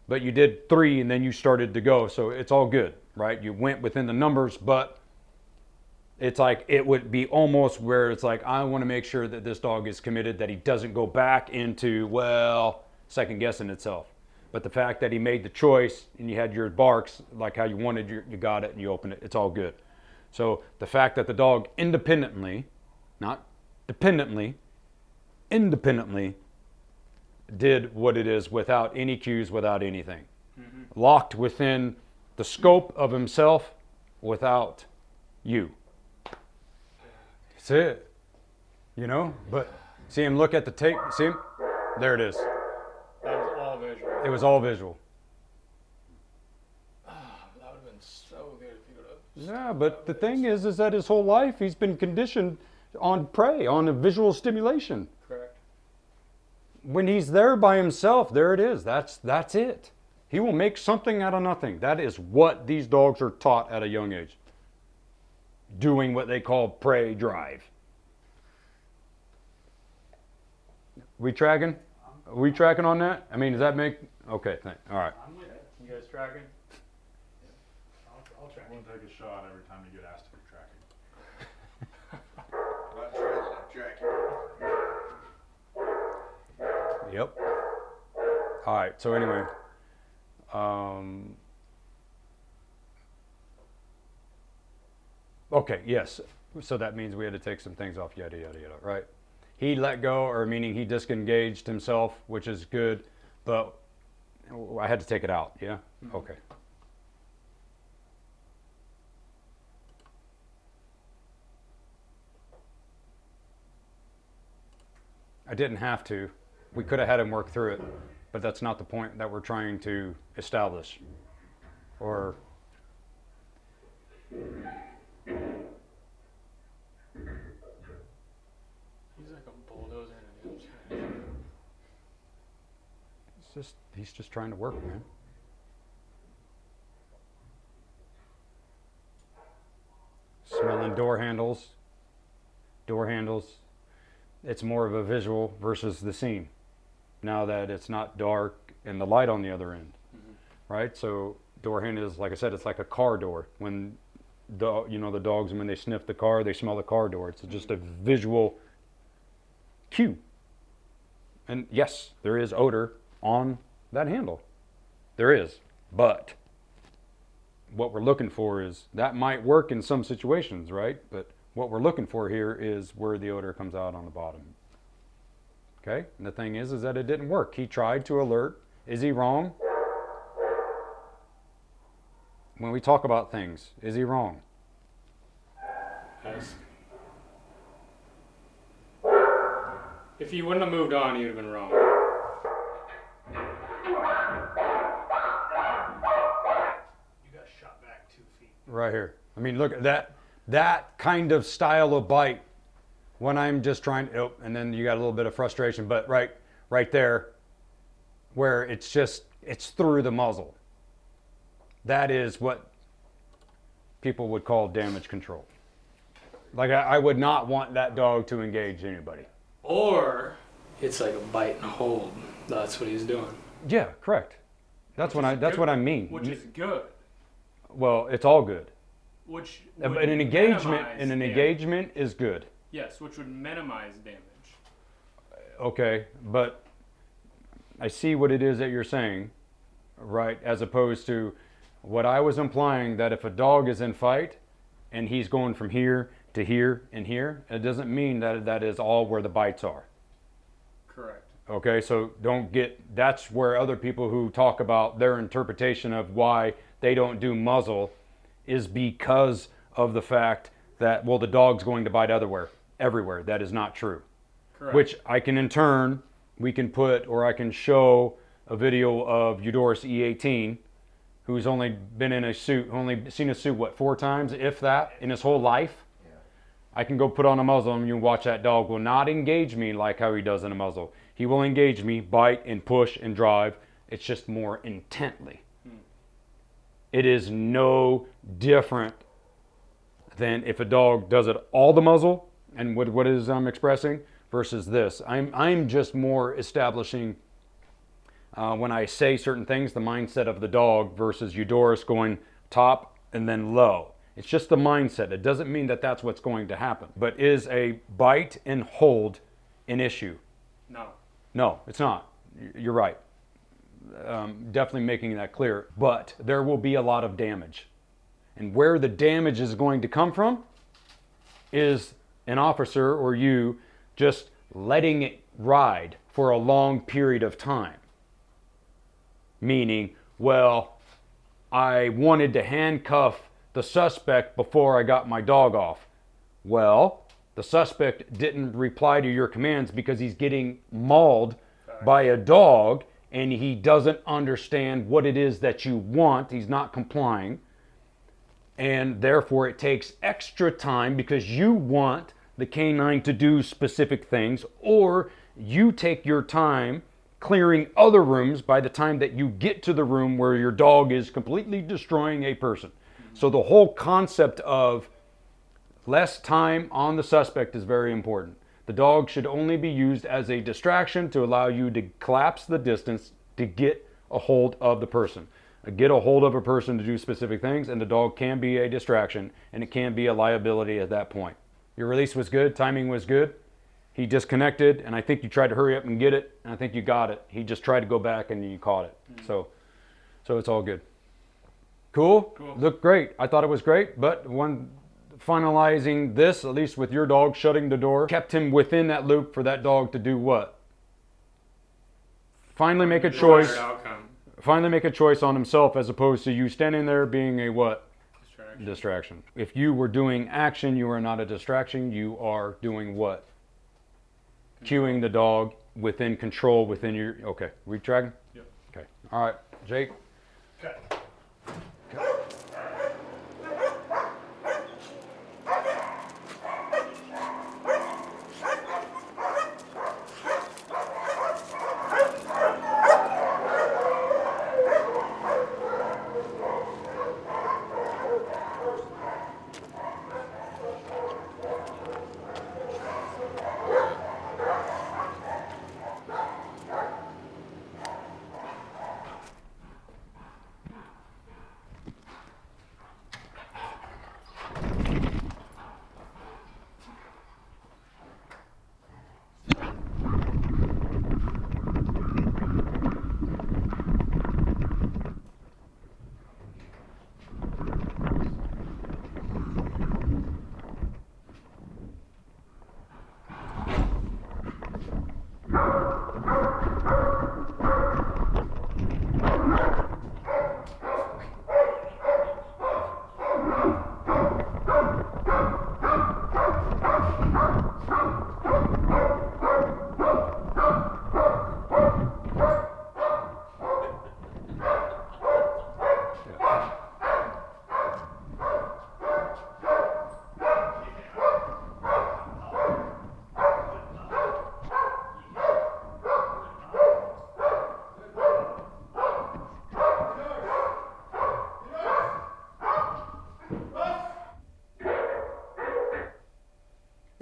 But you did 3 and then you started to go. So it's all good, right? You went within the numbers, but it's like it would be almost where it's like, I want to make sure that this dog is committed, that he doesn't go back into, second guessing itself. But the fact that he made the choice and you had your barks, like how you wanted, you got it and you opened it, it's all good. So the fact that the dog independently, not dependently, independently did what it is without any cues, without anything. Locked within the scope of himself without you. That's it. You know? But see him look at the tape. See him? There it is. That was all visual. It was all visual. That would have been so good if you would have. Yeah, but the thing is that his whole life he's been conditioned on prey, on a visual stimulation. Correct. When he's there by himself, there it is. That's it. He will make something out of nothing. That is what these dogs are taught at a young age. Doing what they call prey drive. We tracking? Are we tracking on that? I mean, does that make... Okay, all right. I'm with it. You guys tracking? I'll track. I won't take a shot every time you get asked to be tracking. Yep. All right, so anyway. Okay, yes. So that means we had to take some things off, yada, yada, yada, right? He let go, or meaning he disengaged himself, which is good, but I had to take it out, yeah? Okay. I didn't have to. We could have had him work through it, but that's not the point that we're trying to establish. Or He's like a bulldozer in a damn trash. he's just trying to work, man. Smelling door handles. It's more of a visual versus the scene. Now that it's not dark and the light on the other end, right? So door handle is, like I said, it's like a car door. When the dogs, when they sniff the car, they smell the car door. It's just a visual cue. And yes, there is odor on that handle. There is, but what we're looking for is that might work in some situations, right? But what we're looking for here is where the odor comes out on the bottom. Okay, and the thing is that it didn't work. He tried to alert. Is he wrong? When we talk about things, is he wrong? Yes. If he wouldn't have moved on, he would have been wrong. You got shot back 2 feet. Right here. I mean, look at that kind of style of bite. When I'm just trying, and then you got a little bit of frustration, but right there, where it's through the muzzle. That is what people would call damage control. Like I would not want that dog to engage anybody. Or it's like a bite and hold. That's what he's doing. Yeah, correct. That's what I mean. Which is good. Well, it's all good. Which But would an engagement minimize engagement is good. Yes, which would minimize damage. Okay, but I see what it is that you're saying, right? As opposed to what I was implying, that if a dog is in fight and he's going from here to here and here, it doesn't mean that that is all where the bites are. Correct. Okay, so that's where other people who talk about their interpretation of why they don't do muzzle is because of the fact that, well, the dog's going to bite everywhere. That is not true. Correct. Which I can in turn, I can show a video of Eudoris E18, who's only been in a suit, only seen a suit, 4 times, if that, in his whole life. Yeah. I can go put on a muzzle and you watch that dog will not engage me like how he does in a muzzle. He will engage me, bite and push and drive. It's just more intently. It is no different than if a dog does it all the muzzle and what is I'm expressing versus this. I'm just more establishing when I say certain things, the mindset of the dog versus Eudoris going top and then low. It's just the mindset. It doesn't mean that that's what's going to happen. But is a bite and hold an issue? No. No, it's not. You're right. Definitely making that clear. But there will be a lot of damage. And where the damage is going to come from is an officer or you just letting it ride for a long period of time. Meaning, well, I wanted to handcuff the suspect before I got my dog off. Well, the suspect didn't reply to your commands because he's getting mauled by a dog and he doesn't understand what it is that you want. He's not complying. And therefore it takes extra time because you want the canine to do specific things, or you take your time clearing other rooms by the time that you get to the room where your dog is completely destroying a person. So the whole concept of less time on the suspect is very important. The dog should only be used as a distraction to allow you to collapse the distance to get a hold of the person. Get a hold of a person to do specific things, and the dog can be a distraction, and it can be a liability at that point. Your release was good, timing was good. He disconnected, and I think you tried to hurry up and get it, and I think you got it. He just tried to go back, and you caught it. So it's all good. Cool? Looked great. I thought it was great, but finalizing this, at least with your dog shutting the door, kept him within that loop for that dog to do what? Finally make a choice. Finally make a choice on himself as opposed to you standing there being a what? Distraction. If you were doing action, you are not a distraction. You are doing what? Cueing the dog within control, within your... Okay. We tracking? Yep. Okay. All right. Jake? Okay.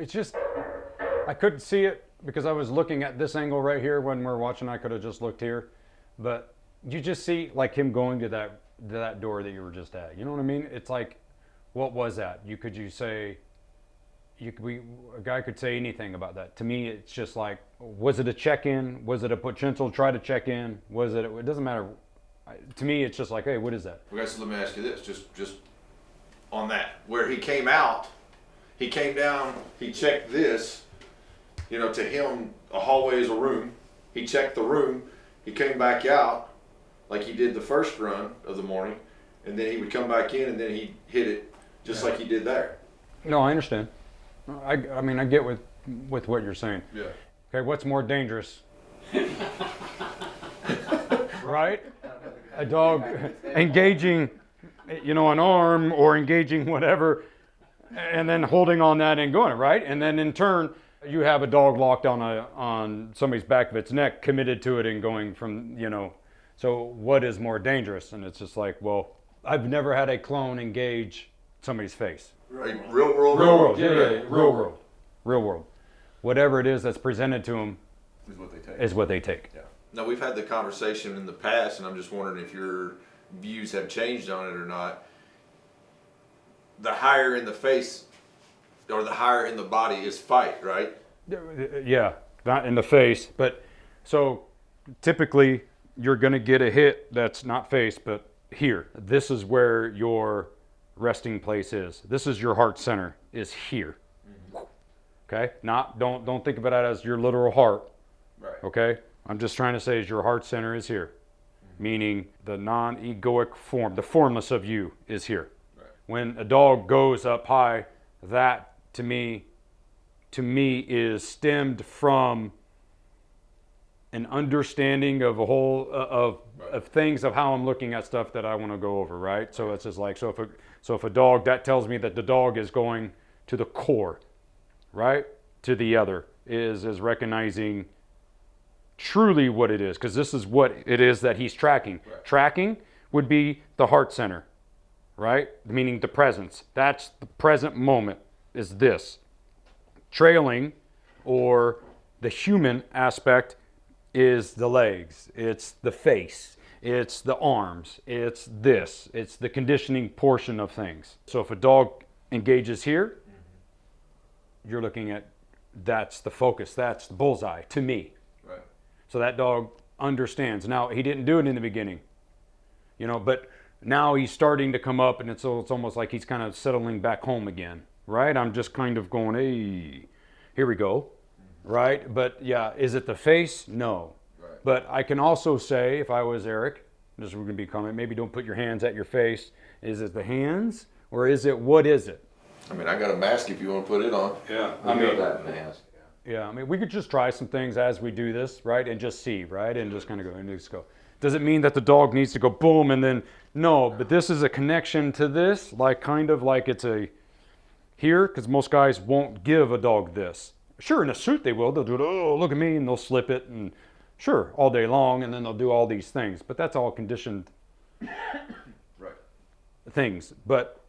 It's just, I couldn't see it because I was looking at this angle right here when we're watching. I could have just looked here, but you just see like him going to that door that you were just at. You know what I mean? It's like, what was that? A guy could say anything about that. To me, it's just like, was it a check-in? Was it a potential try to check in? Was it? It doesn't matter. To me, it's just like, hey, what is that? Okay, so let me ask you this, just on that, where he came out, he came down, he checked this, to him, a hallway is a room. He checked the room, he came back out like he did the first run of the morning, and then he would come back in and then he'd hit it just like he did there. No, I understand. I mean, I get with what you're saying. Yeah. Okay, what's more dangerous? Right? A dog engaging, an arm or engaging whatever, and then holding on that and going, right? And then in turn, you have a dog locked on somebody's back of its neck, committed to it and going from, so what is more dangerous? And it's just like, well, I've never had a clone engage somebody's face. Right. Real world. Yeah, real world. Whatever it is that's presented to them is what they take. Yeah. Now, we've had the conversation in the past, and I'm just wondering if your views have changed on it or not. The higher in the face or the higher in the body is fight, right? Yeah, not in the face. But so typically you're going to get a hit that's not face, but here. This is where your resting place is. This is your heart center, is here. Okay? Don't think of it as your literal heart. Right. Okay? I'm just trying to say is your heart center is here. Meaning the non-egoic form, the formless of you is here. Right. When a dog goes up high, that to me is stemmed from an understanding of a whole of things of how I'm looking at stuff that I want to go over, right? So it's just like so if a dog, that tells me that the dog is going to the core, right? To the other is recognizing truly what it is, because this is what it is that he's tracking. Right. Tracking would be the heart center, right? Meaning the presence. That's the present moment, is this. Trailing, or the human aspect, is the legs, it's the face, it's the arms, it's this, it's the conditioning portion of things. So if a dog engages here, you're looking at, that's the focus, that's the bullseye to me. Right. So that dog understands. Now, he didn't do it in the beginning, but now he's starting to come up, and it's almost like he's kind of settling back home again, right? I'm just kind of going, hey, here we go, right? But yeah, is it the face? No. Right. But I can also say, if I was Eric, this is going to be a comment, maybe don't put your hands at your face. Is it the hands, or is it, what is it? I mean, I got a mask if you want to put it on. Yeah, I mean that mask. Yeah, I mean, we could just try some things as we do this, right? And just see, right? And just kind of go, and just go. Does it mean that the dog needs to go boom and then, no, but this is a connection to this, like kind of like it's a here, because most guys won't give a dog this. Sure, in a suit they will. They'll do it, oh, look at me, and they'll slip it, and sure, all day long, and then they'll do all these things. But that's all conditioned Right. things. But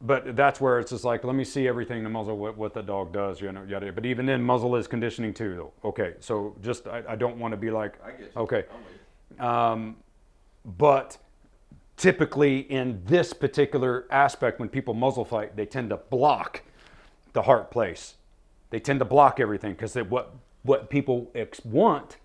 that's where it's just like, let me see everything the muzzle, what the dog does, yada. But even then, muzzle is conditioning too, though. Okay, so just, I don't want to be like, I get you. okay. I'm with you. But typically in this particular aspect, when people muzzle fight, they tend to block the heart place. They tend to block everything, because what people want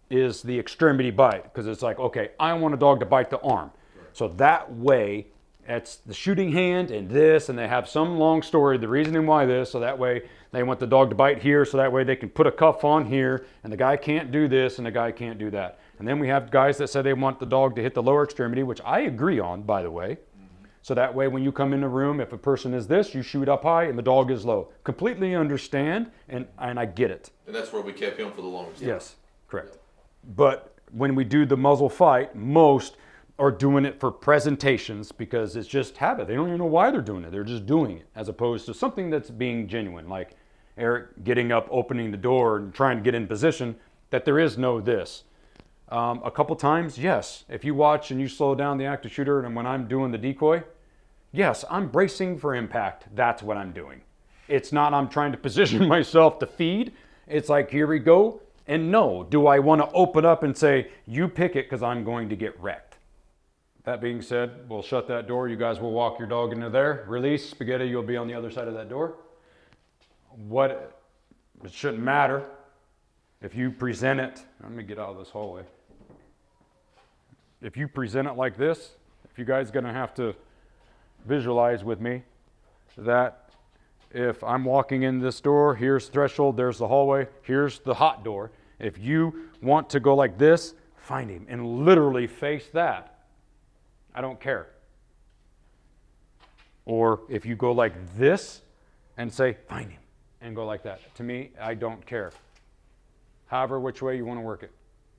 is the extremity bite, because it's like, okay, I want a dog to bite the arm. Right. So that way, it's the shooting hand and this, and they have some long story, the reasoning why this, so that way they want the dog to bite here, so that way they can put a cuff on here, and the guy can't do this, and the guy can't do that. And then we have guys that say they want the dog to hit the lower extremity, which I agree on, by the way. So that way when you come in the room, if a person is this, you shoot up high and the dog is low. Completely understand, and I get it. And that's where we kept him for the longest time. Yes, correct. But when we do the muzzle fight, most are doing it for presentations because it's just habit. They don't even know why they're doing it. They're just doing it, as opposed to something that's being genuine, like Eric getting up, opening the door, and trying to get in position, that there is no this. A couple times, yes. If you watch and you slow down the active shooter, and when I'm doing the decoy, yes, I'm bracing for impact. That's what I'm doing. It's not I'm trying to position myself to feed. It's like, here we go. And no, do I want to open up and say, you pick it because I'm going to get wrecked. That being said, we'll shut that door. You guys will walk your dog into there. Release, Spaghetti, you'll be on the other side of that door. It shouldn't matter if you present it. Let me get out of this hallway. If you present it like this, if you guys are going to have to visualize with me that if I'm walking in this door, here's the threshold, there's the hallway, here's the hot door. If you want to go like this, find him and literally face that. I don't care. Or if you go like this and say, find him, and go like that. To me, I don't care. However, which way you want to work it.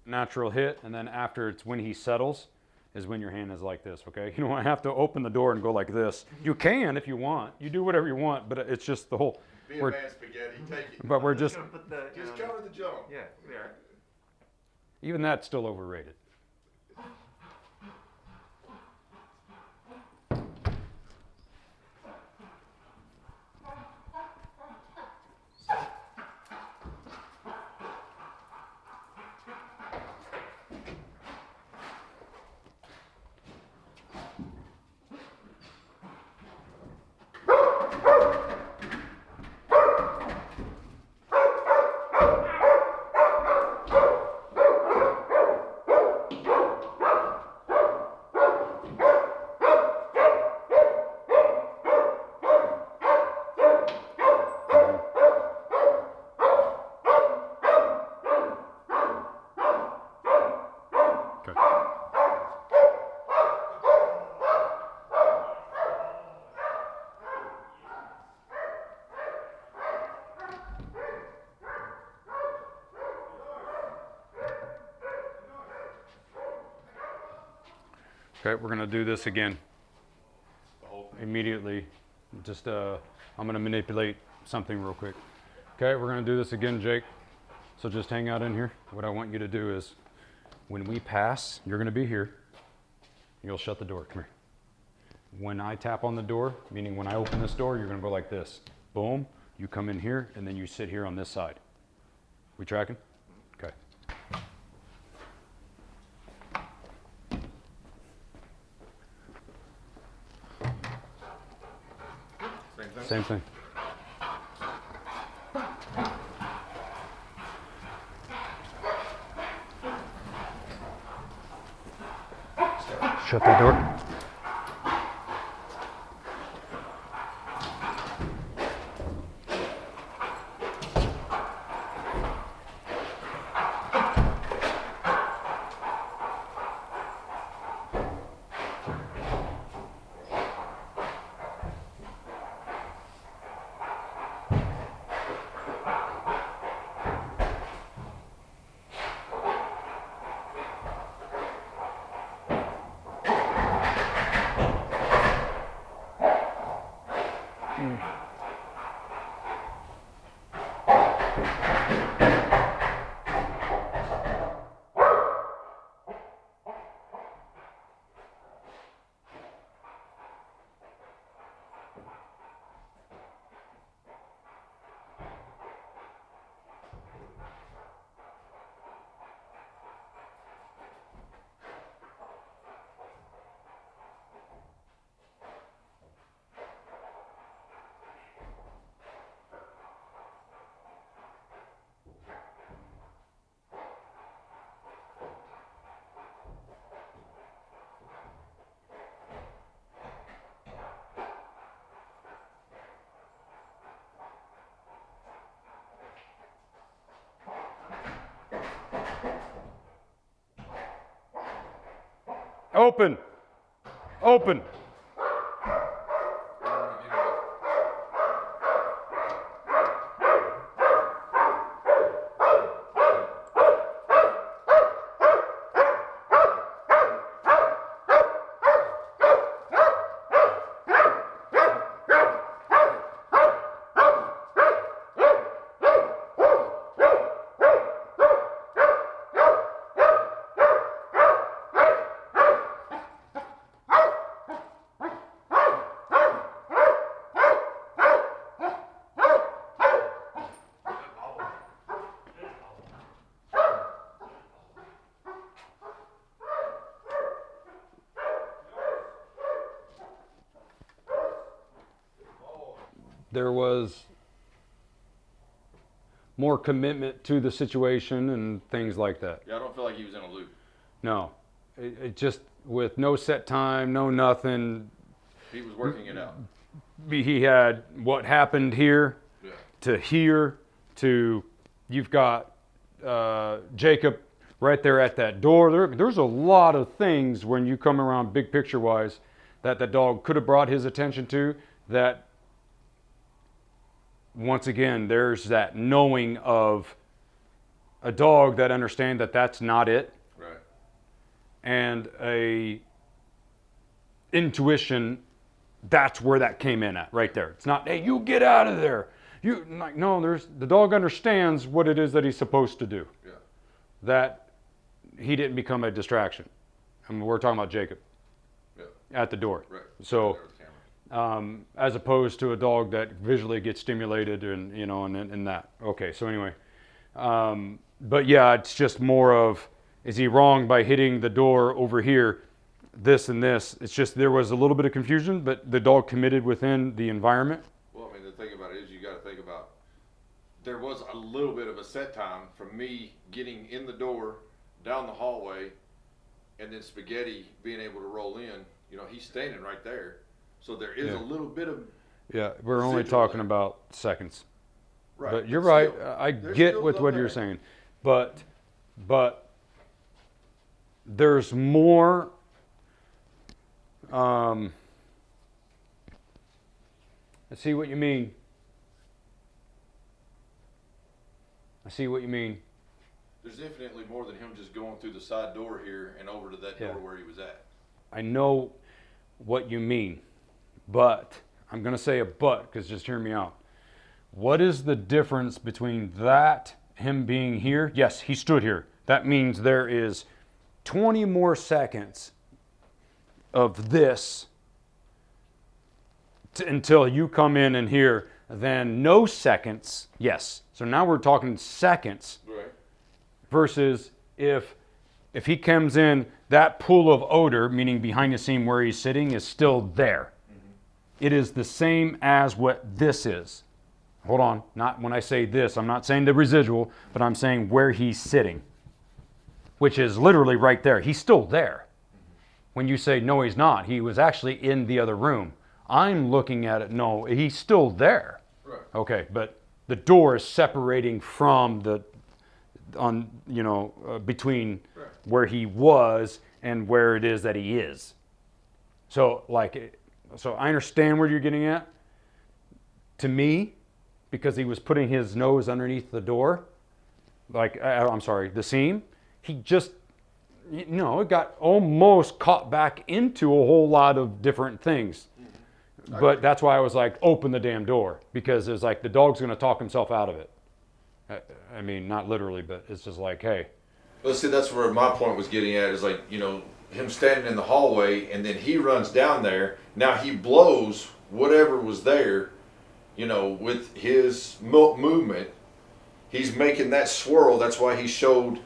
Natural hit, and then after it's when he settles is when your hand is like this, okay? You don't have to open the door and go like this. You can if you want. You do whatever you want, but it's just the whole... Be a man, Spaghetti. Take it. But we're just... Just cover the jump. Yeah, there. Even that's still overrated. Okay. Okay, we're gonna do this again. Immediately. Just, I'm gonna manipulate something real quick. Okay, we're gonna do this again, Jake. So just hang out in here. What I want you to do is, when we pass, you're gonna be here. You'll shut the door, come here. When I tap on the door, meaning when I open this door, you're gonna go like this. Boom, you come in here, and then you sit here on this side. We tracking? Okay. Same thing. Shut the door. Open. Open. There was more commitment to the situation and things like that. Yeah, I don't feel like he was in a loop. No, it just with no set time, no nothing. He was working it out. He had what happened here to here to you've got Jacob right there at that door. There's a lot of things when you come around big picture wise that the dog could have brought his attention to that. Once again, there's that knowing of a dog that understands that that's not it. Right. And a intuition, that's where that came in at, right there. It's not, hey, you get out of there. You like, no, the dog understands what it is that he's supposed to do. Yeah. That he didn't become a distraction. I mean, we're talking about Jacob. Yeah. At the door. Right. So as opposed to a dog that visually gets stimulated and, you know, and that. Okay, so anyway. But yeah, it's just more of, is he wrong by hitting the door over here, this and this? It's just there was a little bit of confusion, but the dog committed within the environment. Well, I mean, the thing about it is you got to think about, there was a little bit of a set time from me getting in the door, down the hallway, and then Spaghetti being able to roll in. You know, he's standing right there. So there is a little bit of... Yeah, we're only talking about seconds. Right. But you're right. Still, I get with what you're saying. But there's more. I see what you mean. I see what you mean. There's infinitely more than him just going through the side door here and over to that Yeah. door where he was at. I know what you mean, but I'm going to say a but because just hear me out. What is the difference between that, him being here? Yes, he stood here. That means there is 20 more seconds of this until you come in and here, then no seconds. Yes. So now we're talking seconds. Right. Versus if he comes in, that pool of odor, meaning behind the scene where he's sitting, is still there. It is the same as what this is. Hold on, not when I say this, I'm not saying the residual, but I'm saying where he's sitting, which is literally right there. He's still there. When you say, no, he's not, he was actually in the other room. I'm looking at it, no, he's still there. Right. Okay, but the door is separating from between Right. where he was and where it is that he is. So I understand where you're getting at. To me, because he was putting his nose underneath the door, the seam, he just, it got almost caught back into a whole lot of different things. But that's why I was like, open the damn door, because it's like the dog's going to talk himself out of it. I mean, not literally, but it's just like, hey. Well, see, that's where my point was getting at, is like, him standing in the hallway and then he runs down there. Now he blows whatever was there, with his movement. He's making that swirl. That's why he showed,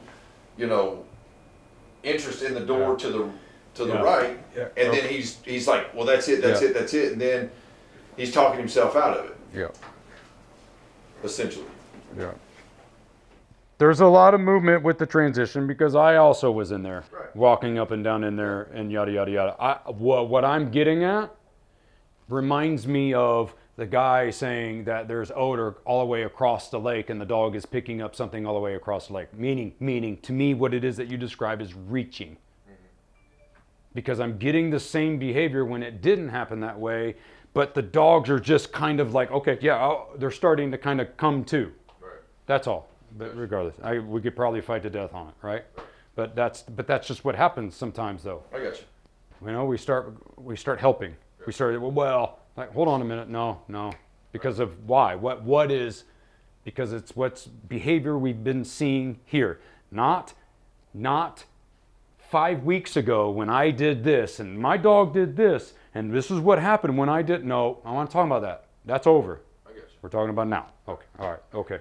interest in the door to the right. Yeah. And then he's like, well, that's it. And then he's talking himself out of it, Yeah. essentially. Yeah. There's a lot of movement with the transition because I also was in there, Right. walking up and down in there and yada, yada, yada. What I'm getting at reminds me of the guy saying that there's odor all the way across the lake and the dog is picking up something all the way across the lake. Meaning to me, what it is that you describe is reaching. Because I'm getting the same behavior when it didn't happen that way, but the dogs are just kind of like, okay, yeah, they're starting to kind of come to. Right. That's all. But regardless, we could probably fight to death on it, right? But that's just what happens sometimes, though. I got you. We start helping. We start, well, like, hold on a minute, no, because of why? What is? Because it's what's behavior we've been seeing here, not 5 weeks ago when I did this and my dog did this and this is what happened when I did. No, I want to talk about that. That's over. I got you. We're talking about now. Okay, all right, okay.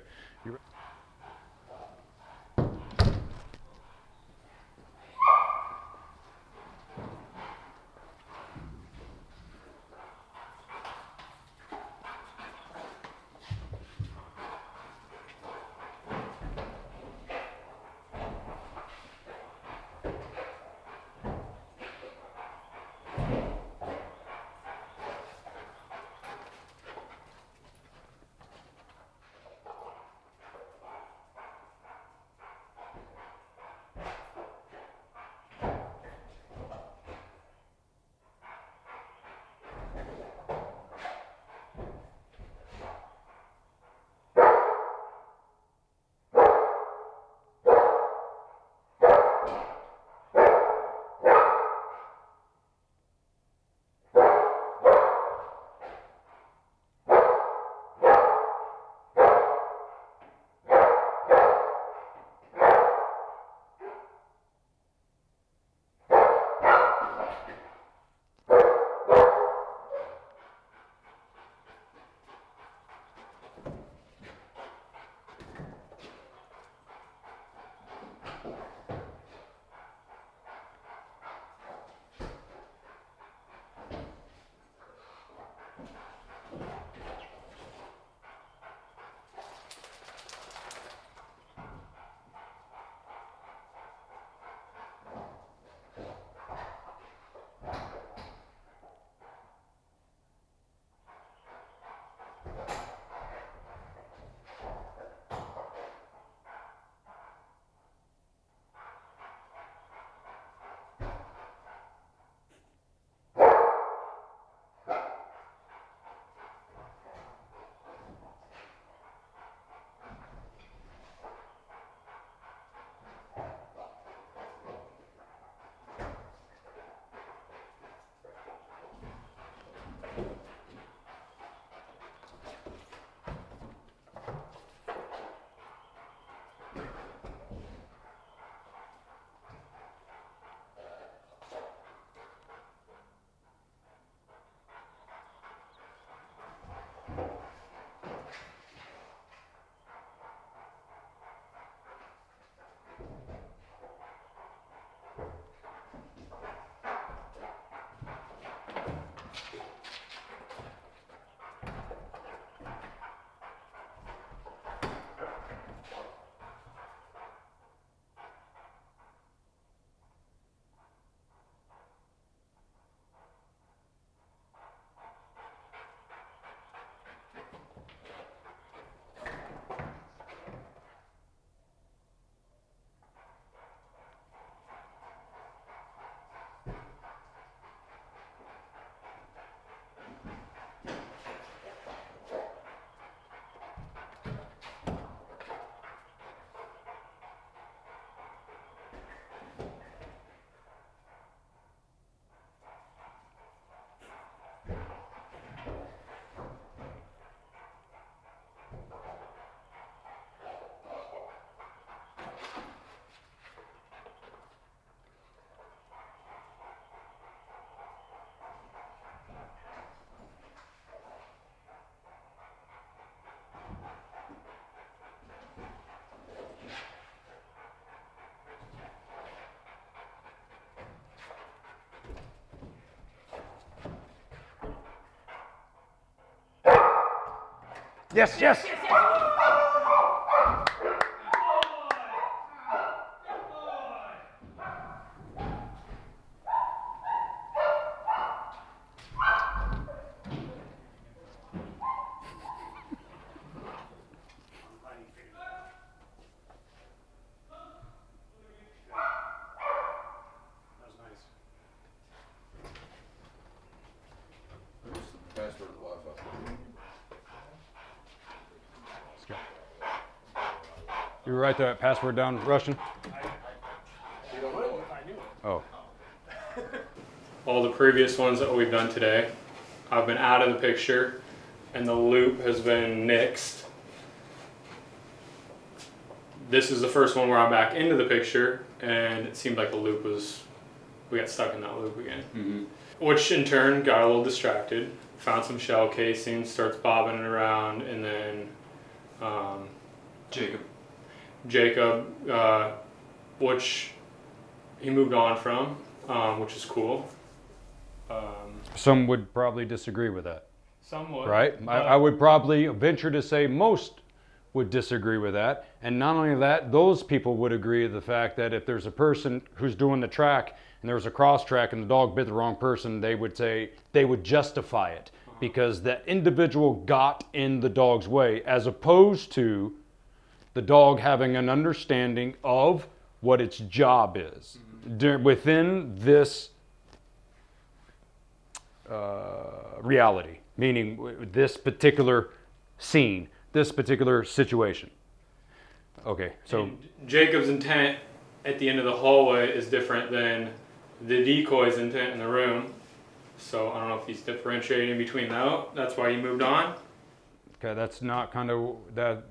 Yes, yes. That was nice. Password to the Wi-Fi. You write that password down, Russian? Oh. All the previous ones that we've done today, I've been out of the picture and the loop has been nixed. This is the first one where I'm back into the picture and it seemed like the loop was, we got stuck in that loop again. Which in turn got a little distracted, found some shell casing, starts bobbing it around, and then Jacob, which he moved on from, which is cool. Some would probably disagree with that, Somewhat. right? I would probably venture to say most would disagree with that. And not only that, those people would agree with the fact that if there's a person who's doing the track and there's a cross track and the dog bit the wrong person, they would say, they would justify it because that individual got in the dog's way, as opposed to the dog having an understanding of what its job is within this reality, meaning this particular scene, this particular situation. Okay, so And Jacob's intent at the end of the hallway is different than the decoy's intent in the room. So I don't know if he's differentiating between that. That's why he moved on. okay, that's not kind of that.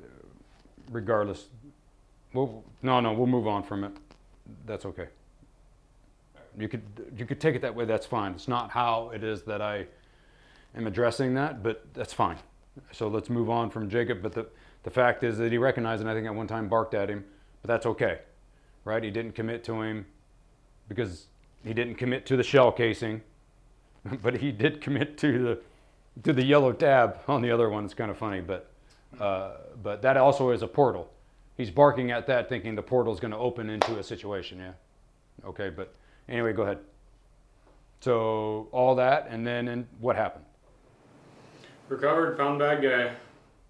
Regardless, we'll move on from it. That's okay. You could take it that way. That's fine. It's not how it is that I am addressing that, but that's fine. So let's move on from Jacob. But the fact is that he recognized, and I think at one time barked at him, but that's okay, right? He didn't commit to him because he didn't commit to the shell casing, but he did commit to the yellow tab on the other one. It's kind of funny, but that also is a portal. He's barking at that, thinking the portal is going to open into a situation. Yeah. Okay, but anyway, go ahead. So all that, and then what happened? Recovered, found bad guy.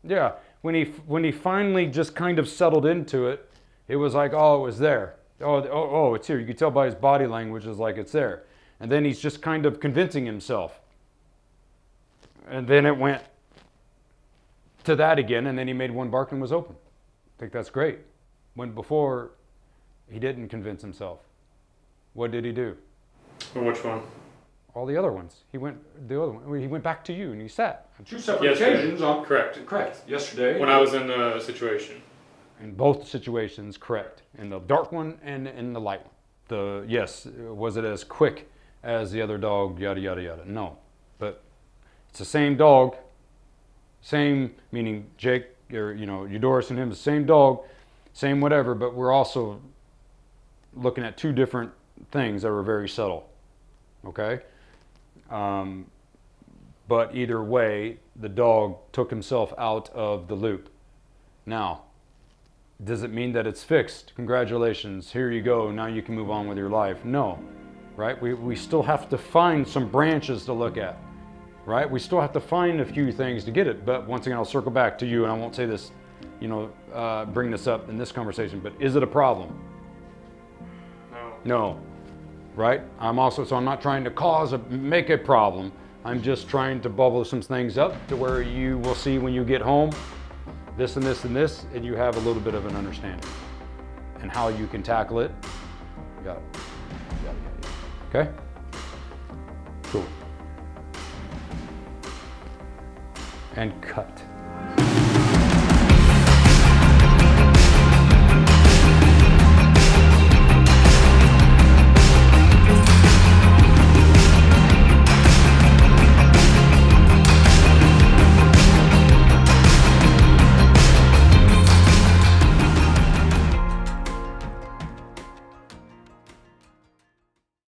Yeah, when he finally just kind of settled into it, it was like, oh, it was there. Oh, it's here. You could tell by his body language, it's like it's there. And then he's just kind of convincing himself. And then it went to that again, and then he made one bark and was open. I think that's great. When before, he didn't convince himself. What did he do? Well, which one? All the other ones. He went back to you and he sat. Two separate Yesterday. occasions on. Correct. Correct. Yesterday. When I was in the situation. In both situations, correct. In the dark one and in the light one. Was it as quick as the other dog, yada, yada, yada? No. But it's the same dog, same, meaning Jake, or, Eudoris and him, the same dog, same whatever, but we're also looking at two different things that were very subtle. Okay? But either way, the dog took himself out of the loop. Now, does it mean that it's fixed? Congratulations, here you go, now you can move on with your life. No, right? We still have to find some branches to look at, right? We still have to find a few things to get it. But once again, I'll circle back to you, and I won't say this, bring this up in this conversation, but is it a problem? No. Right? I'm not trying to make a problem. I'm just trying to bubble some things up to where you will see when you get home this and this and this, and you have a little bit of an understanding and how you can tackle it. You got it. Okay? Cool. And cut.